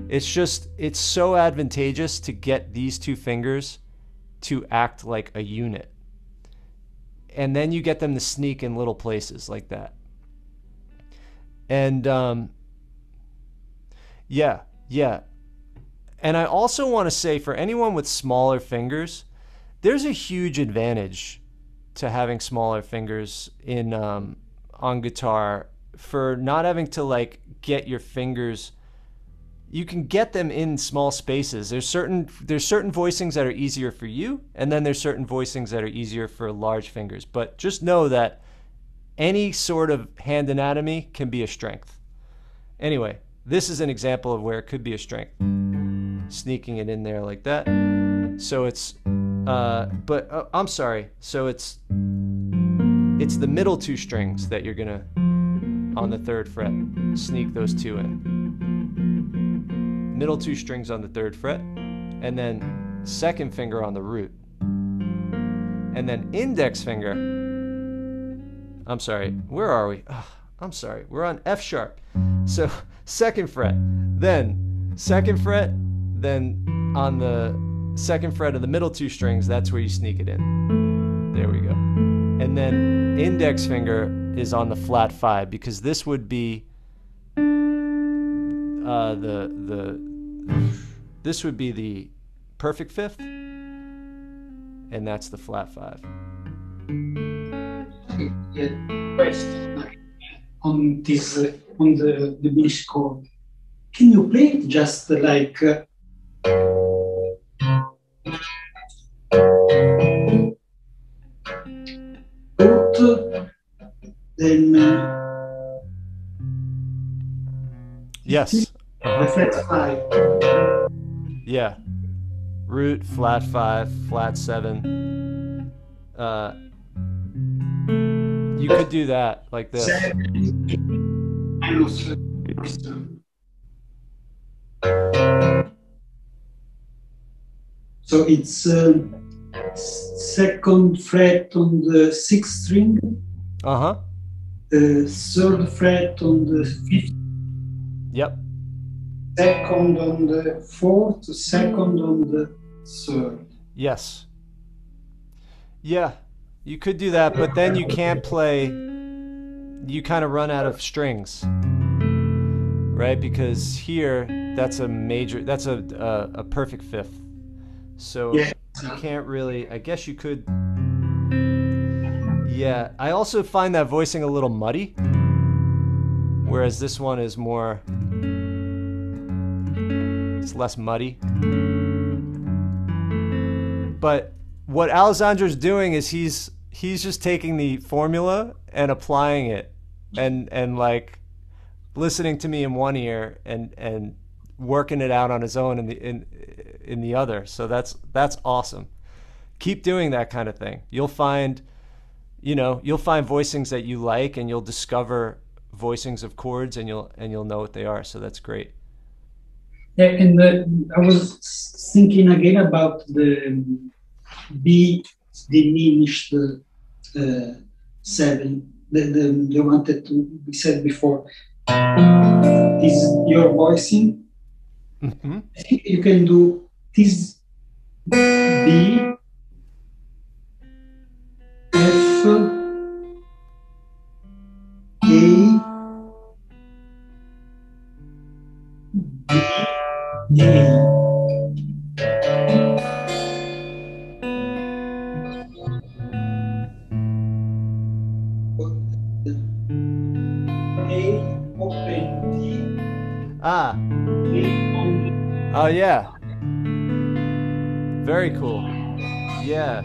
It's so advantageous to get these 2 fingers to act like a unit. And then you get them to sneak in little places like that. And yeah. And I also want to say, for anyone with smaller fingers, there's a huge advantage to having smaller fingers in on guitar, for not having to like get your fingers. You can get them in small spaces. There's certain voicings that are easier for you, and then there's certain voicings that are easier for large fingers. But just know that any sort of hand anatomy can be a strength. Anyway, this is an example of where it could be a strength. Sneaking it in there like that. So it's, I'm sorry. So it's it's the middle two strings that you're gonna, on the 3rd fret, sneak those two in. Middle two strings on the 3rd fret, and then 2nd finger on the root. And then index finger, I'm sorry, where are we? Oh, I'm sorry, we're on F sharp. So 2nd fret, then 2nd fret, then on the 2nd fret of the middle two strings, that's where you sneak it in. There we go. And then index finger is on the flat 5, because this would be this would be the perfect 5th, and that's the flat 5. Question on this on the diminished chord. Can you play it just like then yes. The flat 5. Yeah. Root, flat 5, flat 7. You could do that like this. So it's 2nd fret on the 6th string. 3rd fret on the 5th. Yep. 2nd on the 4th, 2nd on the 3rd. Yes. Yeah, you could do that, but then you can't play, you kind of run out of strings, right? Because here, that's a major, that's a perfect 5th. So you can't really, I guess you could, yeah. I also find that voicing a little muddy, whereas this one is more, it's less muddy. But what Alessandro's doing is he's just taking the formula and applying it, and like listening to me in one ear and working it out on his own in the other. So that's awesome. Keep doing that kind of thing. You'll find voicings that you like, and you'll discover voicings of chords, and you'll know what they are. So that's great. Yeah, and I was thinking again about the B diminished 7, the one that we said before. Is your voicing? Mm-hmm. I think you can do this B, F, A, B, A. Ah. Oh yeah. Very cool. Yeah.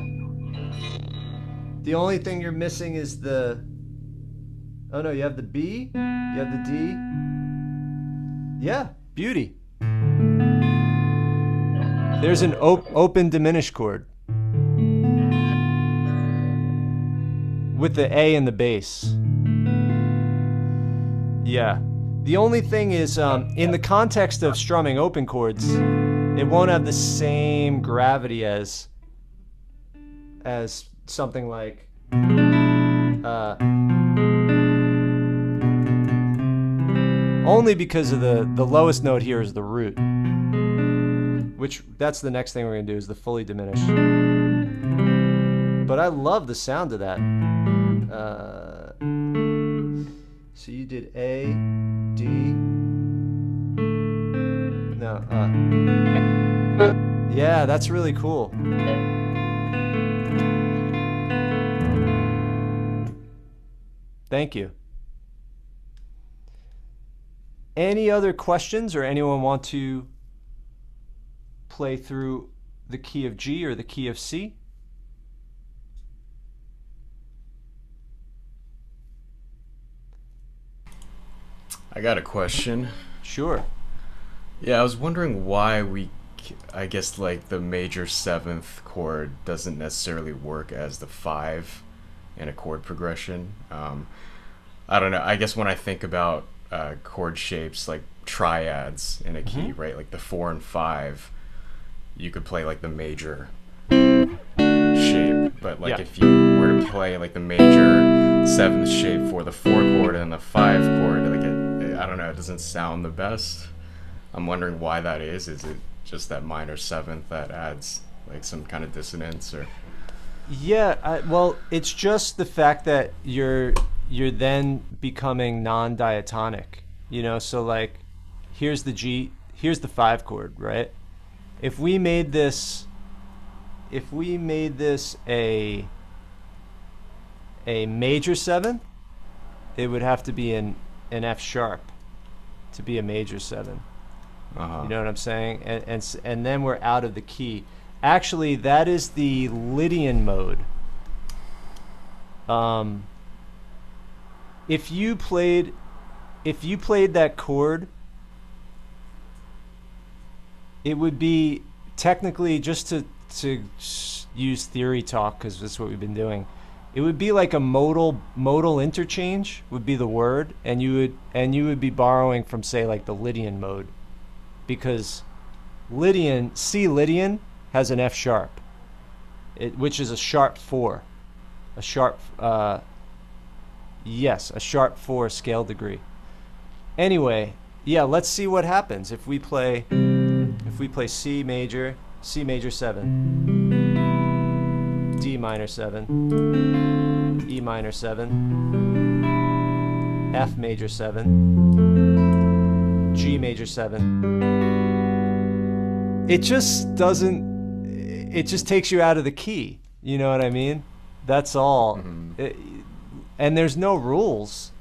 The only thing you're missing is the, oh no, you have the B, you have the D. Yeah, beauty. There's an open diminished chord with the A in the bass. Yeah. The only thing is, in the context of strumming open chords, it won't have the same gravity as something like only because of the lowest note here is the root, which that's the next thing we're gonna do, is the fully diminished. But I love the sound of that. So you did A, D, no, yeah, that's really cool. Thank you. Any other questions, or anyone want to play through the key of G or the key of C? I got a question. Sure. Yeah, I was wondering why I guess like the major 7th chord doesn't necessarily work as the 5 in a chord progression. I don't know. I guess when I think about chord shapes like triads in a key, right? Like the 4 and 5, you could play like the major shape, but like if you were to play like the major 7th shape for the 4 chord and the 5 chord, like I don't know, it doesn't sound the best. I'm wondering why that is. Is it just that minor 7th that adds like some kind of dissonance, or? Yeah, well, it's just the fact that you're then becoming non-diatonic, you know. So like, here's the G, here's the 5 chord, right? If we made this a major 7, it would have to be an F sharp to be a major 7. You know what I'm saying? And then we're out of the key. Actually, that is the Lydian mode. If you played that chord, it would be technically, just to use theory talk, because that's what we've been doing, it would be like a modal interchange would be the word, and you would be borrowing from, say, like the Lydian mode, because C Lydian has an F sharp, which is a sharp 4, a sharp yes, a sharp 4 scale degree. Anyway, yeah, let's see what happens if we play C major 7, D minor 7, E minor 7, F major 7, G major 7. It just doesn't, it just takes you out of the key. You know what I mean? That's all. And there's no rules.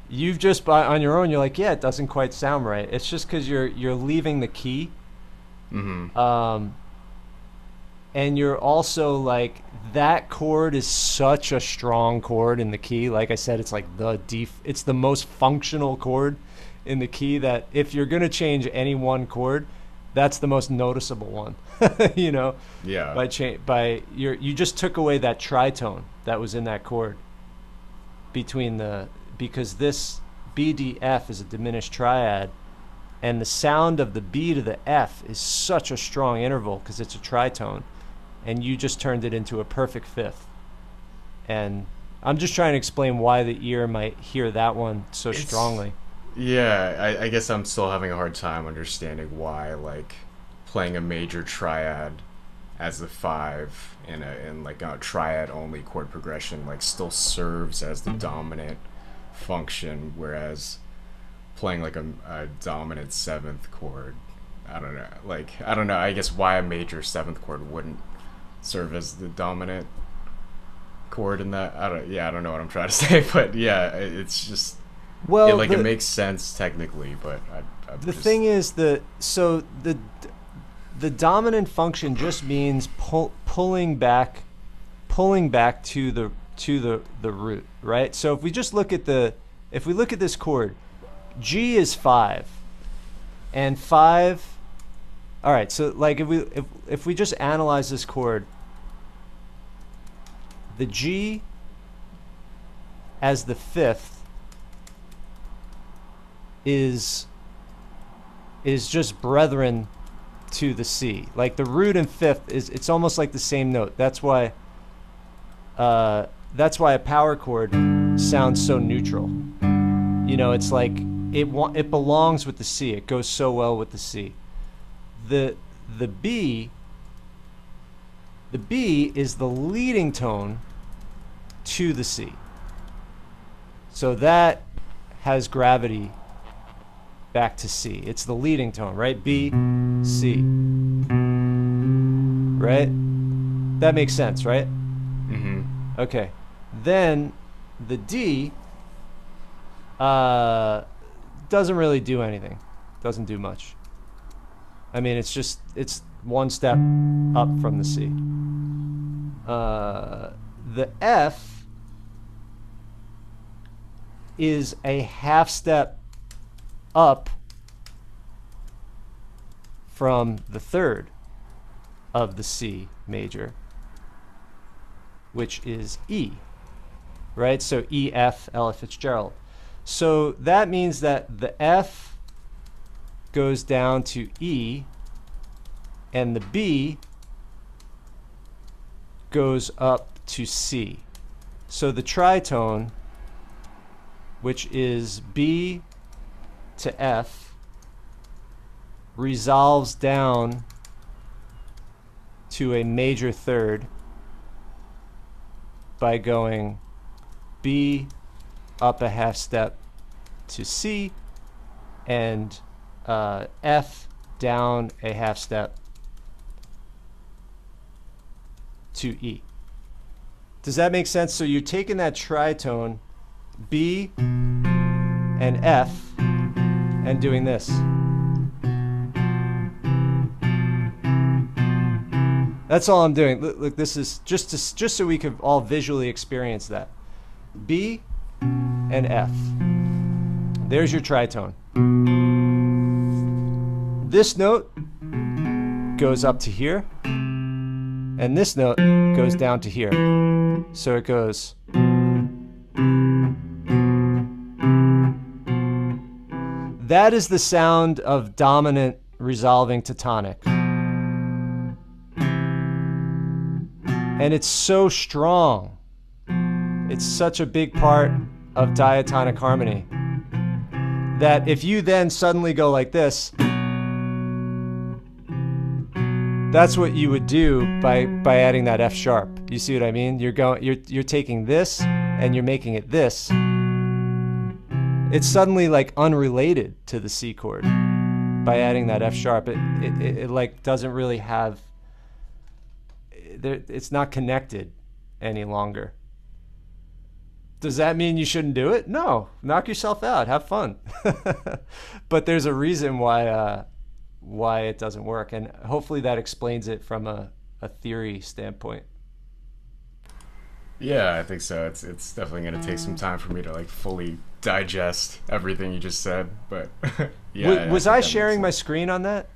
You've just, on your own, you're like, yeah, it doesn't quite sound right. It's just because you're leaving the key. And you're also like, that chord is such a strong chord in the key. Like I said, it's like it's the most functional chord in the key, that if you're gonna change any one chord, that's the most noticeable one. You know? Yeah. You just took away that tritone that was in that chord because this B, D, F is a diminished triad, and the sound of the B to the F is such a strong interval because it's a tritone, and you just turned it into a perfect 5th. And I'm just trying to explain why the ear might hear that one so strongly. Yeah, I guess I'm still having a hard time understanding why, like, playing a major triad as the 5 in like a triad only chord progression like still serves as the dominant function, whereas playing like a dominant 7th chord, I don't know, I guess why a major 7th chord wouldn't serve as the dominant chord in that. I don't know what I'm trying to say, but yeah, it's just, well, it makes sense technically, but the thing is the dominant function just means pulling back to the root, right? So if we just look at this chord, G is 5, and 5. All right, so like if we just analyze this chord, the G as the 5th is just brethren to the C. Like the root and 5th it's almost like the same note. That's why a power chord sounds so neutral. You know, it's like it belongs with the C. It goes so well with the C. The B is the leading tone to the C. So that has gravity back to C. It's the leading tone, right? B, C. Right? That makes sense, right? Okay. Then the D doesn't really do anything. Doesn't do much. I mean, it's one step up from the C. The F is a half step up from the 3rd of the C major, which is E. right? So E, F, Ella Fitzgerald. So that means that the F goes down to E, and the B goes up to C. So the tritone, which is B to F, resolves down to a major third by going B up a half step to C and F down a half step to E. Does that make sense? So you're taking that tritone B and F and doing this. That's all I'm doing. Look, this is just so we could all visually experience that. B and F. There's your tritone. This note goes up to here, and this note goes down to here. So it goes. That is the sound of dominant resolving to tonic. And it's so strong. It's such a big part of diatonic harmony that if you then suddenly go like this, that's what you would do by adding that F sharp. You see what I mean? You're taking this and you're making it this. It's suddenly like unrelated to the C chord by adding that F sharp. It like doesn't really have. It's not connected any longer. Does that mean you shouldn't do it? No. Knock yourself out. Have fun. But there's a reason why it doesn't work, and hopefully that explains it from a theory standpoint. Yeah, I think so. It's definitely going to take some time for me to like fully digest everything you just said. But yeah, was I sharing my screen on that?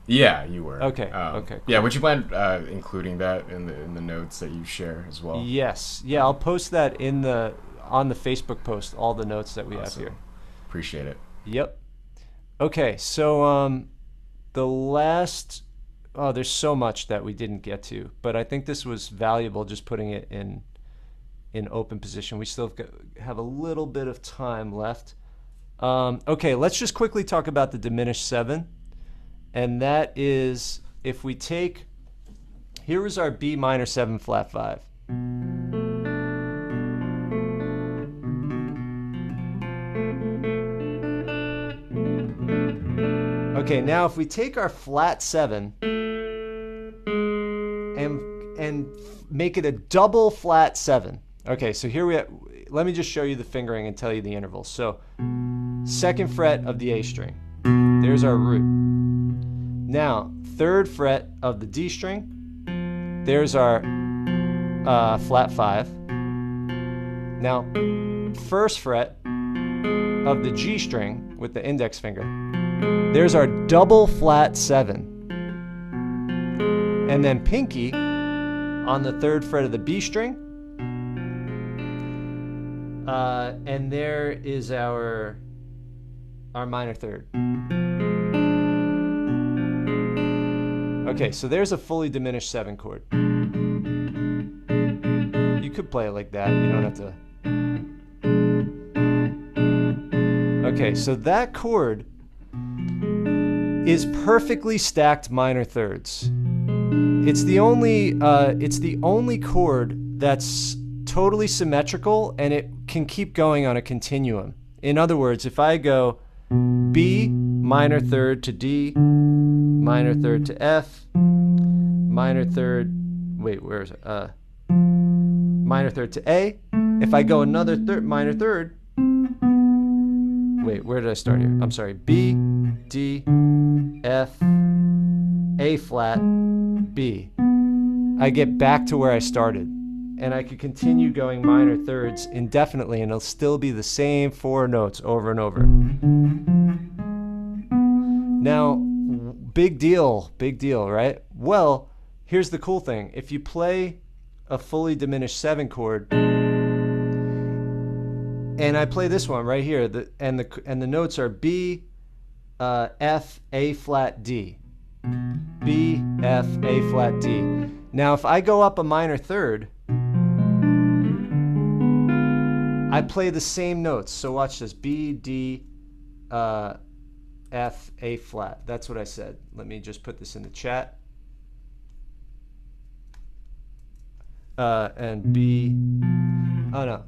Yeah, you were. Okay. Okay. Cool. Yeah, would you mind including that in the notes that you share as well? Yes. Yeah, I'll post that on the Facebook post. All the notes that we have here. Appreciate it. Yep. Okay. So the last. Oh, there's so much that we didn't get to, but I think this was valuable. Just putting it in open position. We still have a little bit of time left. Okay, let's just quickly talk about the diminished 7. And that is, if we take, here is our B minor 7 flat 5. Okay, now if we take our flat 7 and make it a double flat 7. Okay, so here let me just show you the fingering and tell you the intervals. So, 2nd fret of the A string. There's our root. Now, 3rd fret of the D string. There's our flat 5. Now, 1st fret of the G string with the index finger. There's our double flat 7. And then pinky on the 3rd fret of the B string. And there is our minor 3rd. Okay, so there's a fully diminished 7 chord. You could play it like that. You don't have to. Okay, so that chord is perfectly stacked minor thirds. It's the only chord that's totally symmetrical, and it can keep going on a continuum. In other words, if I go B minor 3rd to D, minor 3rd to F, minor 3rd, wait, where is it? Minor 3rd to A. If I go another minor 3rd, wait, where did I start here? I'm sorry, B, D, F, A flat, B. I get back to where I started. And I could continue going minor thirds indefinitely, and it'll still be the same 4 notes over and over. Now, big deal, right? Well, here's the cool thing. If you play a fully diminished 7 chord, And I play this one right here. And the notes are B, F, A flat, D. B, F, A flat, D. Now, if I go up a minor third, I play the same notes. So watch this. B, D, F, A flat. That's what I said. Let me just put this in the chat. And B, oh no.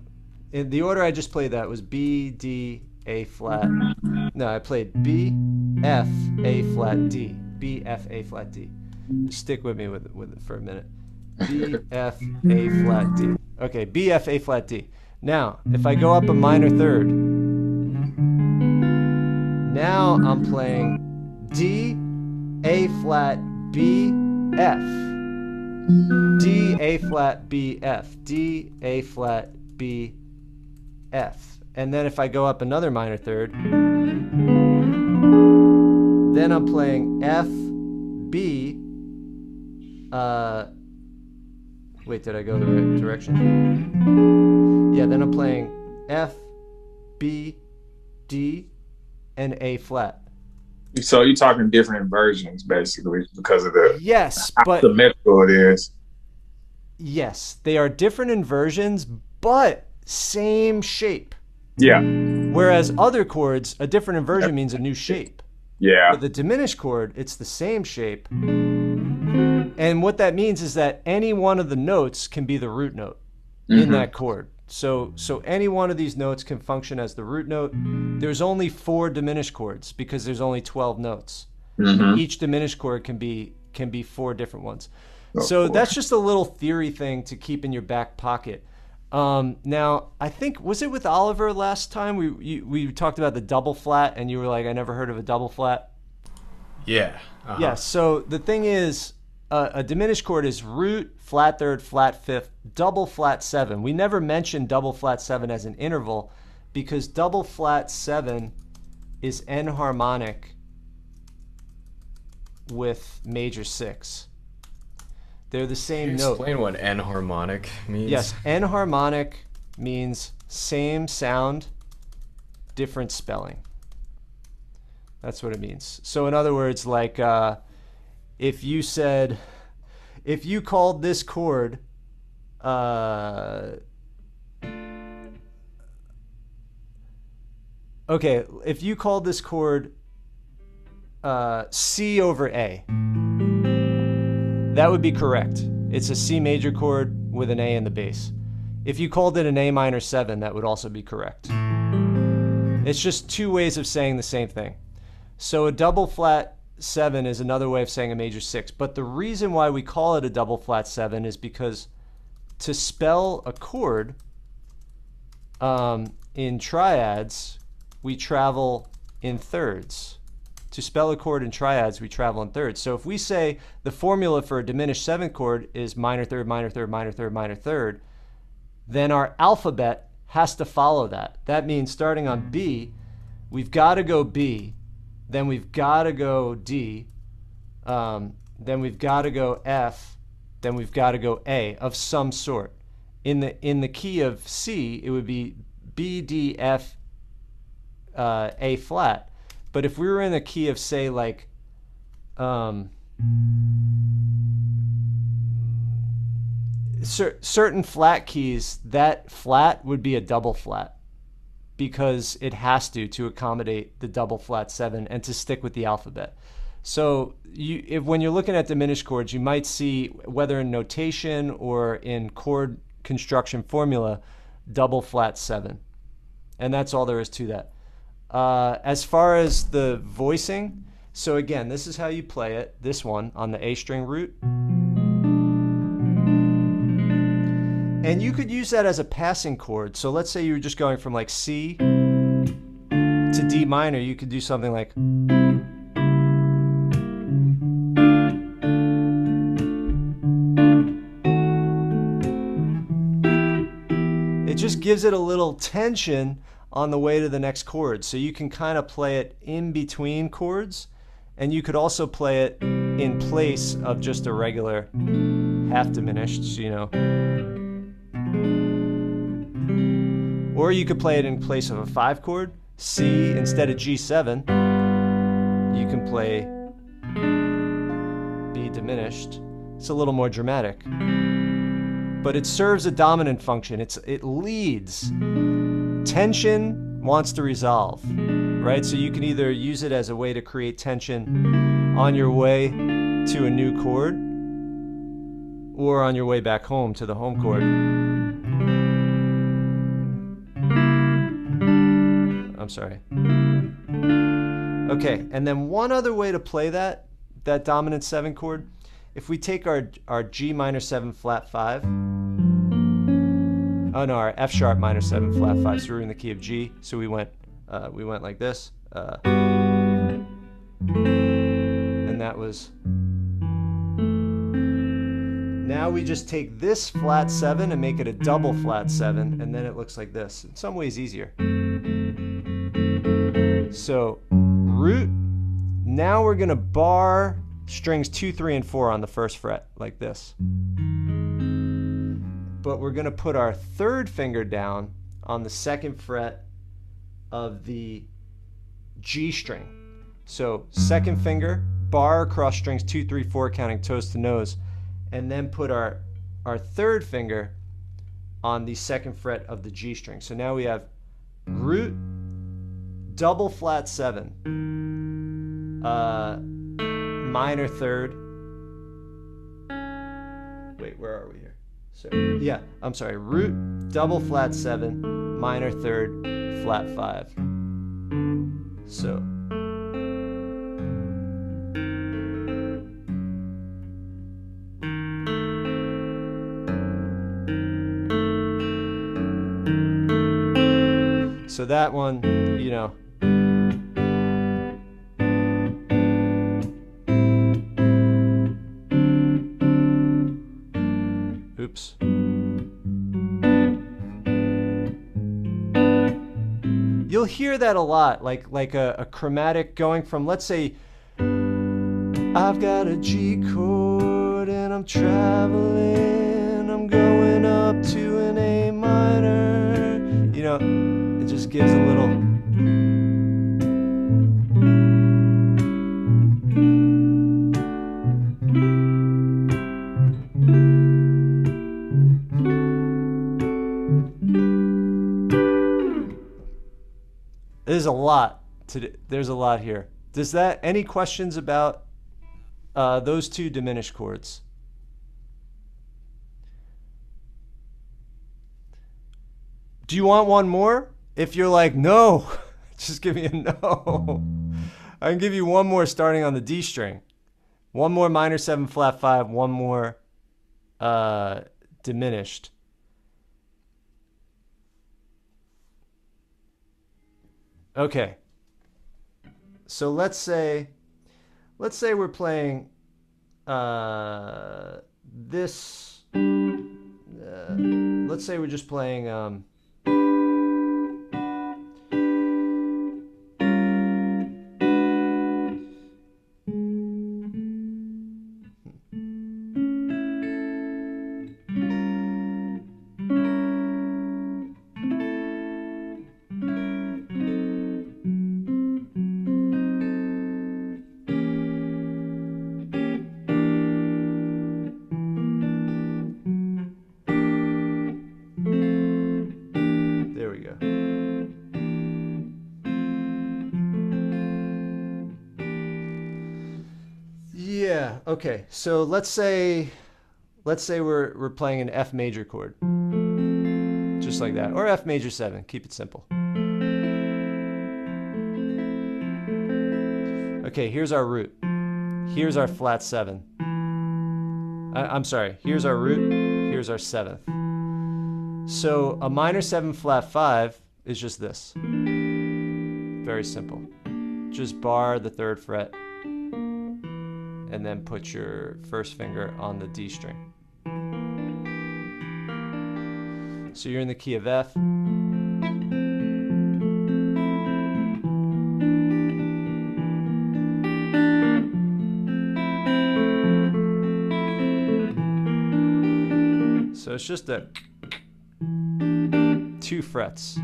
In the order I just played that was B, D, A flat. No, I played B, F, A flat, D. B, F, A flat, D. Stick with me with it for a minute. B, F, A flat, D. Okay, B, F, A flat, D. Now, if I go up a minor third, now I'm playing D, A flat, B, F. D, A flat, B, F. D, A flat, B, F. And then if I go up another minor third, then I'm playing F, B, wait, did I go the right direction? Yeah, then I'm playing F, B, D, and A flat. So you're talking different versions, basically, because of the but symmetrical it is. Yes, they are different inversions, but same shape. Yeah. Whereas other chords, a different inversion means a new shape. Yeah. With the diminished chord, it's the same shape. And what that means is that any one of the notes can be the root note in that chord. So any one of these notes can function as the root note. There's only 4 diminished chords because there's only 12 notes. Each diminished chord can be 4 different ones. So that's just a little theory thing to keep in your back pocket. Now, I think, was it with Oliver last time? We talked about the double flat, and you were like, I never heard of a double flat. Yeah. Yeah, so the thing is, a diminished chord is root, flat third, flat fifth, double flat 7. We never mentioned double flat 7 as an interval because double flat 7 is enharmonic with major 6. They're the same note. Explain what enharmonic means. Yes, enharmonic means same sound, different spelling. That's what it means. So in other words, like if you called this chord okay, if you called this chord C over A, that would be correct. It's a C major chord with an A in the bass. If you called it an A minor 7, that would also be correct. It's just 2 ways of saying the same thing. So a double flat 7 is another way of saying a major 6. But the reason why we call it a double flat 7 is because to spell a chord in triads, we travel in thirds. To spell a chord in triads, we travel in thirds. So if we say the formula for a diminished 7th chord is minor third, minor third, minor third, minor third, then our alphabet has to follow that. That means starting on B, we've got to go B, then we've got to go D, then we've got to go F, then we've got to go A of some sort. In the key of C, it would be B, D, F, A flat. But if we were in the key of, say, like, certain flat keys, that flat would be a double flat because it has to accommodate the double flat 7 and to stick with the alphabet. So when you're looking at diminished chords, you might see, whether in notation or in chord construction formula, double flat 7. And that's all there is to that. As far as the voicing, so again, this is how you play it, this one, on the A string root. And you could use that as a passing chord. So let's say you were just going from like C to D minor, you could do something like... It just gives it a little tension on the way to the next chord. So you can kind of play it in between chords, and you could also play it in place of just a regular half diminished, you know. Or you could play it in place of a 5 chord. C instead of G7, you can play B diminished. It's a little more dramatic. But it serves a dominant function. It leads. Tension wants to resolve, right? So you can either use it as a way to create tension on your way to a new chord or on your way back home to the home chord. I'm sorry. Okay, and then one other way to play that dominant 7 chord, if we take our G minor 7 flat 5, oh no, our F sharp minor 7 flat 5, so we're in the key of G, so we went like this, and that was. Now we just take this flat 7 and make it a double flat 7, and then it looks like this. In some ways easier. So root, now we're gonna bar strings 2, 3, and 4 on the 1st fret like this. But we're gonna put our 3rd finger down on the 2nd fret of the G string. So 2nd finger, bar across strings 2, 3, 4, counting toes to nose, and then put our 3rd finger on the 2nd fret of the G string. So now we have root, double flat 7, minor 3rd. Wait, where are we here? So yeah, I'm sorry. Root, double flat 7, minor 3rd, flat 5. So. So that one, you know. Oops. You'll hear that a lot, like a chromatic going from, let's say, I've got a G chord and I'm traveling, I'm going up to an A minor, you know. It just gives a little. There's a lot there's a lot here. Does that, any questions about those 2 diminished chords? Do you want one more? If you're like, no, just give me a no. I can give you one more starting on the D string. One more minor 7 flat 5, one more diminished. Okay. So let's say we're playing this. Let's say we're just playing. Yeah, okay. So let's say we're playing an F major chord. Just like that. Or F major 7. Keep it simple. Okay, here's our root. Here's our flat 7. I'm sorry. Here's our root. Here's our 7th. So a minor 7 flat 5 is just this. Very simple. Just bar the 3rd fret and then put your 1st finger on the D string. So you're in the key of F. So it's just a 2 frets.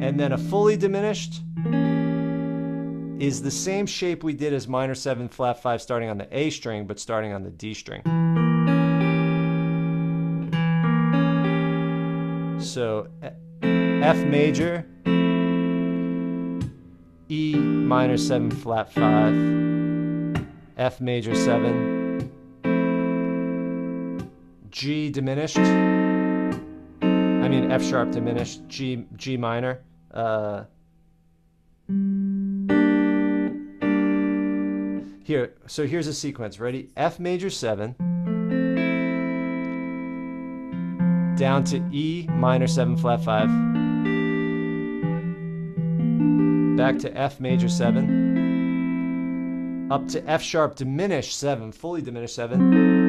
And then a fully diminished is the same shape we did as minor 7 flat 5 starting on the A string, but starting on the D string. So F major, E minor 7 flat 5, F major 7, G diminished, I mean F sharp diminished, G minor, here, so here's a sequence, ready? F major 7, down to E minor 7 flat 5, back to F major 7, up to F sharp diminished 7, fully diminished 7.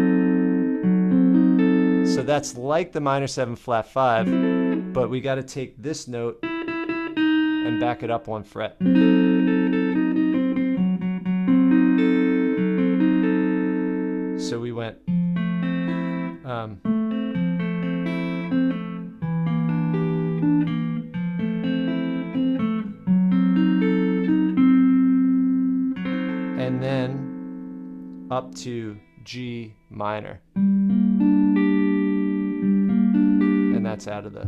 So that's like the minor 7 flat 5, but we got to take this note and back it up 1 fret. So we went and then up to G minor, and that's out of the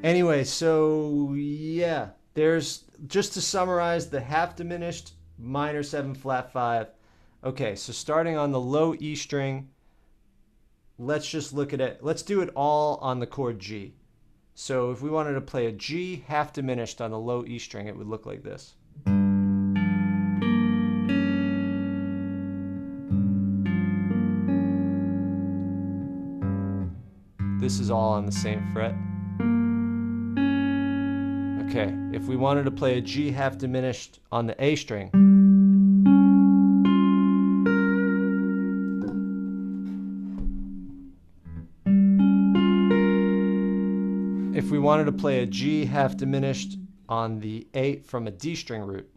anyway. So yeah, there's, just to summarize, the half diminished minor 7 flat 5. Okay, so starting on the low E string, let's just look at it. Let's do it all on the chord G. So if we wanted to play a G half diminished on the low E string, it would look like this. This is all on the same fret. Okay, if we wanted to play a G half diminished on the A string, if we wanted to play a G half diminished on the A from a D string root,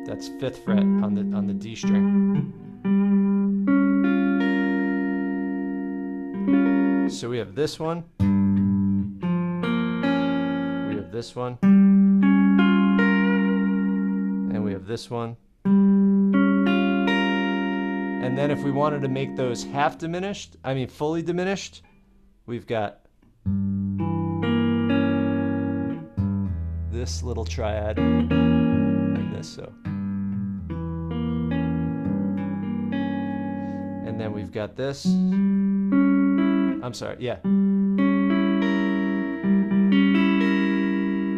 that's 5th fret on the D string. So we have this one, we have this one, and we have this one. And then if we wanted to make those half diminished, I mean fully diminished, we've got this little triad and this, so. And then we've got this. I'm sorry, yeah.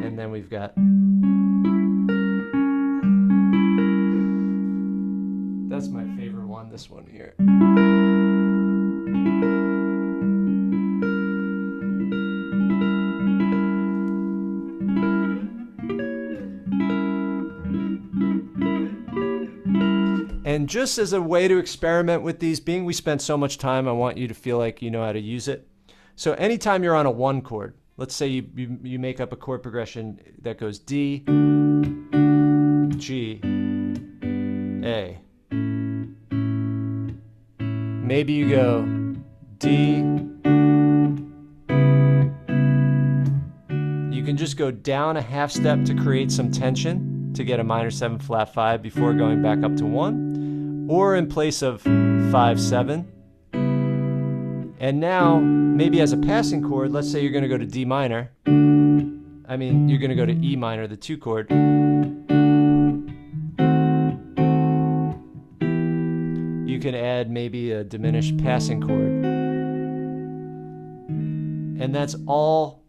And then we've got, that's my favorite one, this one here. And just as a way to experiment with these, being we spent so much time, I want you to feel like you know how to use it. So anytime you're on a 1 chord, let's say you make up a chord progression that goes D, G, A. Maybe you go D. You can just go down a half step to create some tension to get a minor 7 flat 5 before going back up to 1, or in place of 5, 7. And now, maybe as a passing chord, let's say you're going to go to D minor. I mean, you're going to go to E minor, the 2 chord. You can add maybe a diminished passing chord. And that's all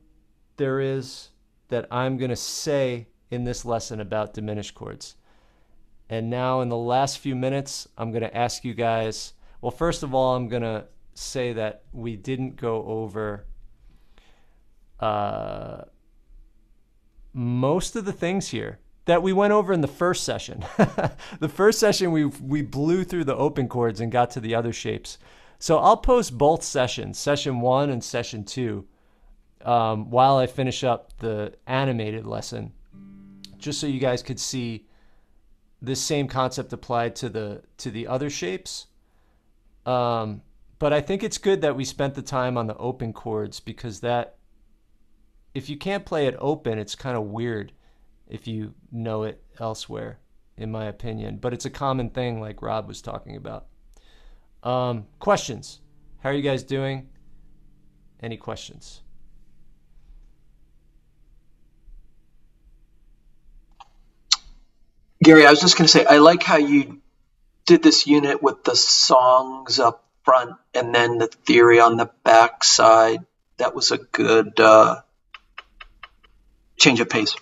there is that I'm going to say in this lesson about diminished chords. And now in the last few minutes, I'm going to ask you guys, well, first of all, I'm going to say that we didn't go over most of the things here that we went over in the first session. The first session, we blew through the open chords and got to the other shapes. So I'll post both sessions, session 1 and session 2, while I finish up the animated lesson, just so you guys could see this same concept applied to the other shapes. But I think it's good that we spent the time on the open chords, because that, if you can't play it open, it's kind of weird if you know it elsewhere, in my opinion. But it's a common thing, like Rob was talking about. Questions? How are you guys doing? Any questions? Gary, I was just going to say, I like how you did this unit with the songs up front and then the theory on the back side. That was a good change of pace.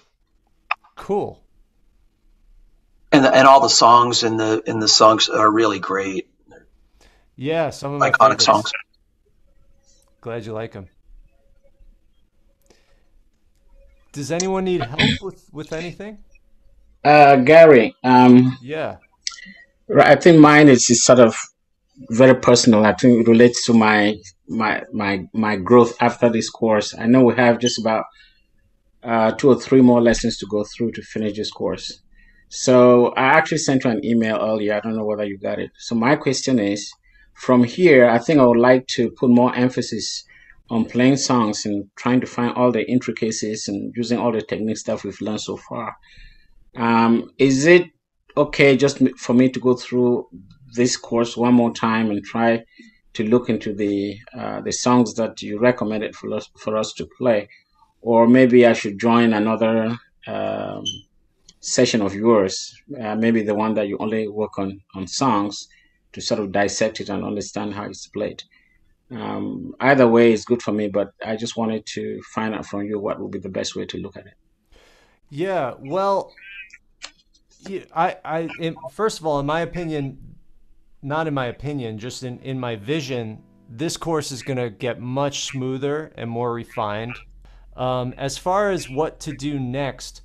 Cool. And all the songs in the songs are really great. Yeah, some of my iconic favorites. songs. Glad you like them. Does anyone need help with anything? Gary, Yeah. I think mine is sort of very personal. I think it relates to my growth after this course. I know we have just about 2 or 3 more lessons to go through to finish this course. So I actually sent you an email earlier. I don't know whether you got it. So my question is, from here, I think I would like to put more emphasis on playing songs and trying to find all the intricacies and using all the technique stuff we've learned so far. Is it okay just for me to go through this course one more time and try to look into the songs that you recommended for us to play? Or maybe I should join another session of yours, maybe the one that you only work on songs, to sort of dissect it and understand how it's played. Either way is good for me, but I just wanted to find out from you what would be the best way to look at it. Yeah, well, first of all, in my opinion, not in my opinion, just in my vision, this course is going to get much smoother and more refined. As far as what to do next,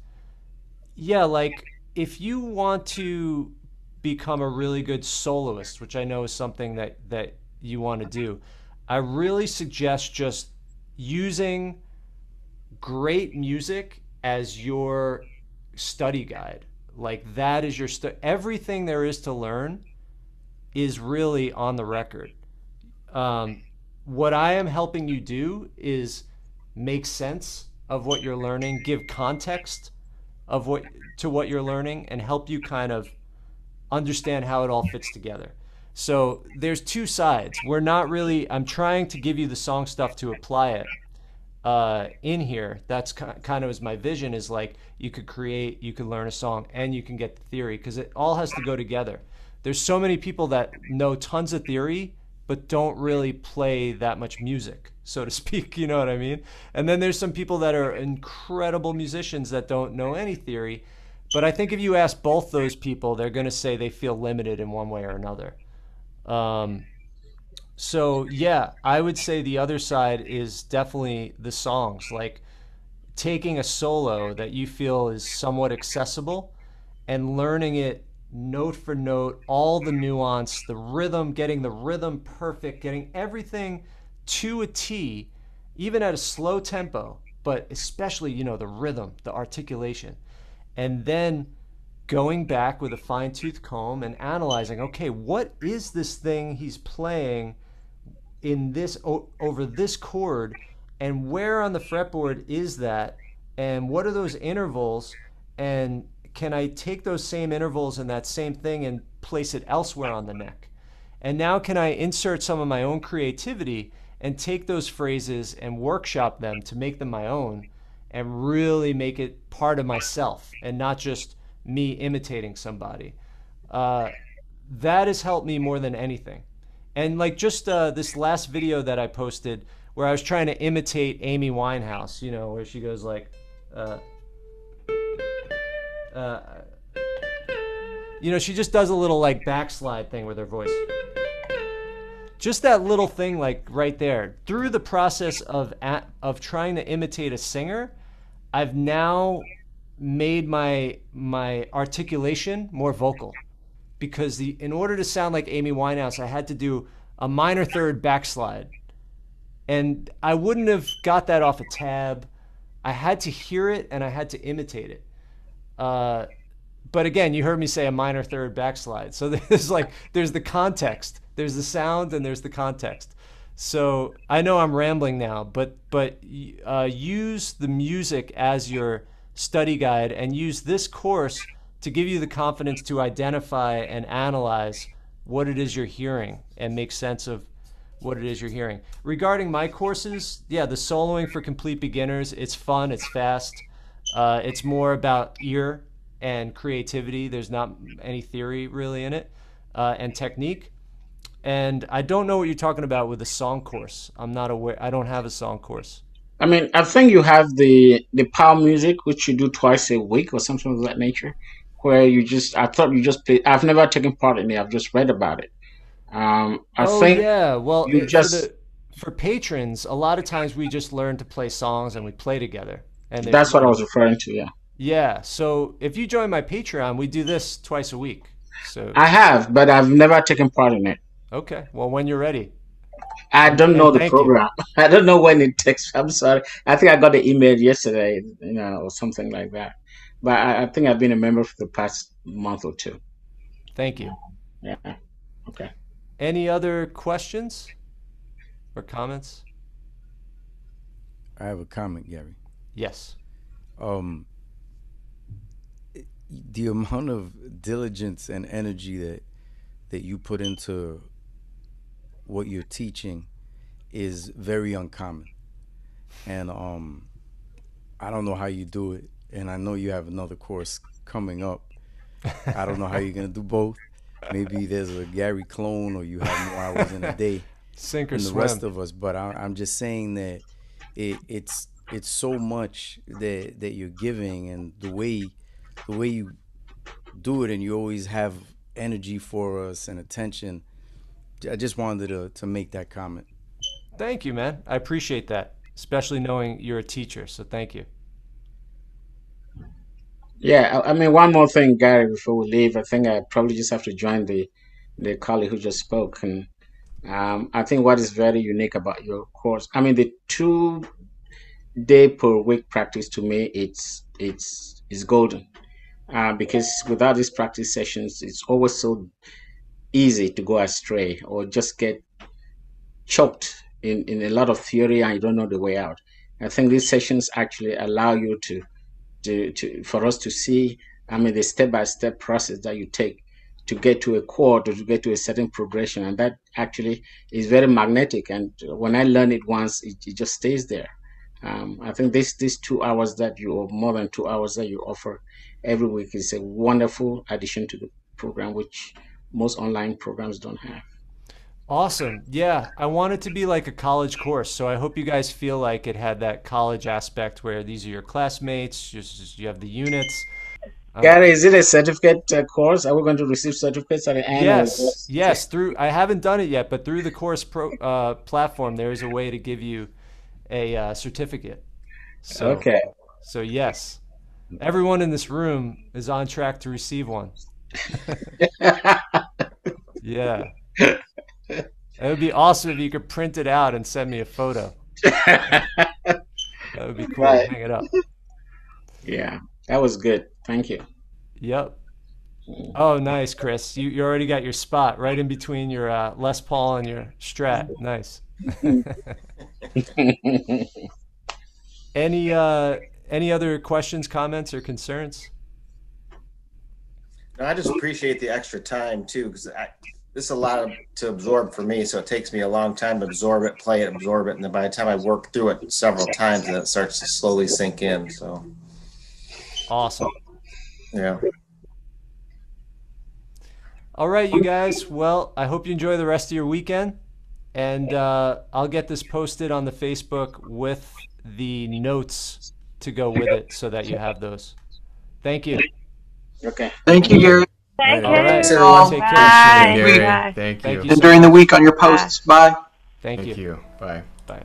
yeah, like if you want to become a really good soloist, which I know is something that you want to do, I really suggest just using great music as your study guide. Like that is your everything there is to learn is really on the record. What I am helping you do is make sense of what you're learning, give context of what you're learning, and help you kind of understand how it all fits together. So there's 2 sides. I'm trying to give you the song stuff to apply it in here. That's kind of is my vision, is like you could learn a song and you can get the theory, because it all has to go together. There's so many people that know tons of theory but don't really play that much music, so to speak, you know what I mean? And then there's some people that are incredible musicians that don't know any theory, but I think if you ask both those people, they're going to say they feel limited in one way or another. So yeah, I would say the other side is definitely the songs, like taking a solo that you feel is somewhat accessible and learning it note for note, all the nuance, the rhythm, getting the rhythm perfect, getting everything to a T, even at a slow tempo, but especially, the rhythm, the articulation. And then going back with a fine-tooth comb and analyzing, okay, what is this thing he's playing in this over this chord, and where on the fretboard is that, and what are those intervals, and can I take those same intervals and that same thing and place it elsewhere on the neck? And now can I insert some of my own creativity and take those phrases and workshop them to make them my own and really make it part of myself and not just me imitating somebody? That has helped me more than anything. And like just this last video that I posted where I was trying to imitate Amy Winehouse, where she goes like, she just does a little like backslide thing with her voice. Just that little thing, like right there. Through the process of trying to imitate a singer, I've now made my articulation more vocal, because in order to sound like Amy Winehouse, I had to do a minor third backslide, And I wouldn't have got that off a tab. I had to hear it and I had to imitate it. But again, you heard me say a minor third backslide. So there's the context, there's the sound, and there's the context. So I know I'm rambling now, but use the music as your study guide, and use this course to give you the confidence to identify and analyze what it is you're hearing and make sense of what it is you're hearing. Regarding my courses, yeah, the soloing for complete beginners, it's fun, it's fast. It's more about ear and creativity. There's not any theory really in it, and technique. And I don't know what you're talking about with the song course. I'm not aware. I don't have a song course. I mean, I think you have the power music, which you do twice a week or something of that nature, where I thought you just play. I've never taken part in it. I've just read about it. I think yeah. Well, you for patrons, a lot of times we just learn to play songs and we play together. And that's what I was referring to. Yeah. Yeah. So if you join my Patreon, we do this twice a week. So I have, but I've never taken part in it. Okay. Well, when you're ready. I don't know the program. I don't know when it takes. I'm sorry. I think I got the email yesterday, or something like that. But I think I've been a member for the past month or two. Thank you. Yeah. Okay. Any other questions or comments? I have a comment, Gary. Yes. The amount of diligence and energy that you put into what you're teaching is very uncommon. And I don't know how you do it. And I know you have another course coming up. I don't know how you're going to do both. Maybe there's a Gary clone, or you have more hours in a day Sink or than the swim. rest of us. But I'm just saying that it's so much that you're giving, and the way you do it, and you always have energy for us and attention. I just wanted to make that comment. Thank you, man. I appreciate that, especially knowing you're a teacher. So thank you. Yeah, I mean, one more thing, Gary, before we leave. I think I probably just have to join the colleague who just spoke. And I think what is very unique about your course, I mean, the 2-day per week practice, to me, it's golden. Because without these practice sessions, it's always so easy to go astray or just get choked in a lot of theory and you don't know the way out. I think these sessions actually allow you for us to see, I mean, the step-by-step process that you take to get to a chord or to get to a certain progression, and that actually is very magnetic. And when I learn it once, it just stays there. I think these 2 hours or more than 2 hours that you offer every week is a wonderful addition to the program, which most online programs don't have. Awesome. Yeah, I want it to be like a college course, so I hope you guys feel like it had that college aspect where these are your classmates, you have the units. Gary, is it a certificate course? Are we going to receive certificates at the end? Yes. I haven't done it yet, but through the course platform, there is a way to give you a certificate. So, okay. So yes, everyone in this room is on track to receive one. Yeah. It would be awesome if you could print it out and send me a photo. That would be cool. Right. Hang it up. Yeah, that was good. Thank you. Yep. Oh, nice, Chris. You already got your spot right in between your Les Paul and your Strat. Nice. Any other questions, comments, or concerns? No, I just appreciate the extra time too, because this is a lot to absorb for me. So it takes me a long time to absorb it, play it, absorb it, and then by the time I work through it several times, then it starts to slowly sink in. So awesome. Yeah. All right, you guys. Well, I hope you enjoy the rest of your weekend, and I'll get this posted on the Facebook with the notes to go with it, so that you have those. Thank you. Okay. Thank you, Gary. Thank All right. you. Take care. Bye. Gary. Bye. Thank Thank you. you And during the week on your posts. Bye. Thank you. Thank you. Bye. Bye.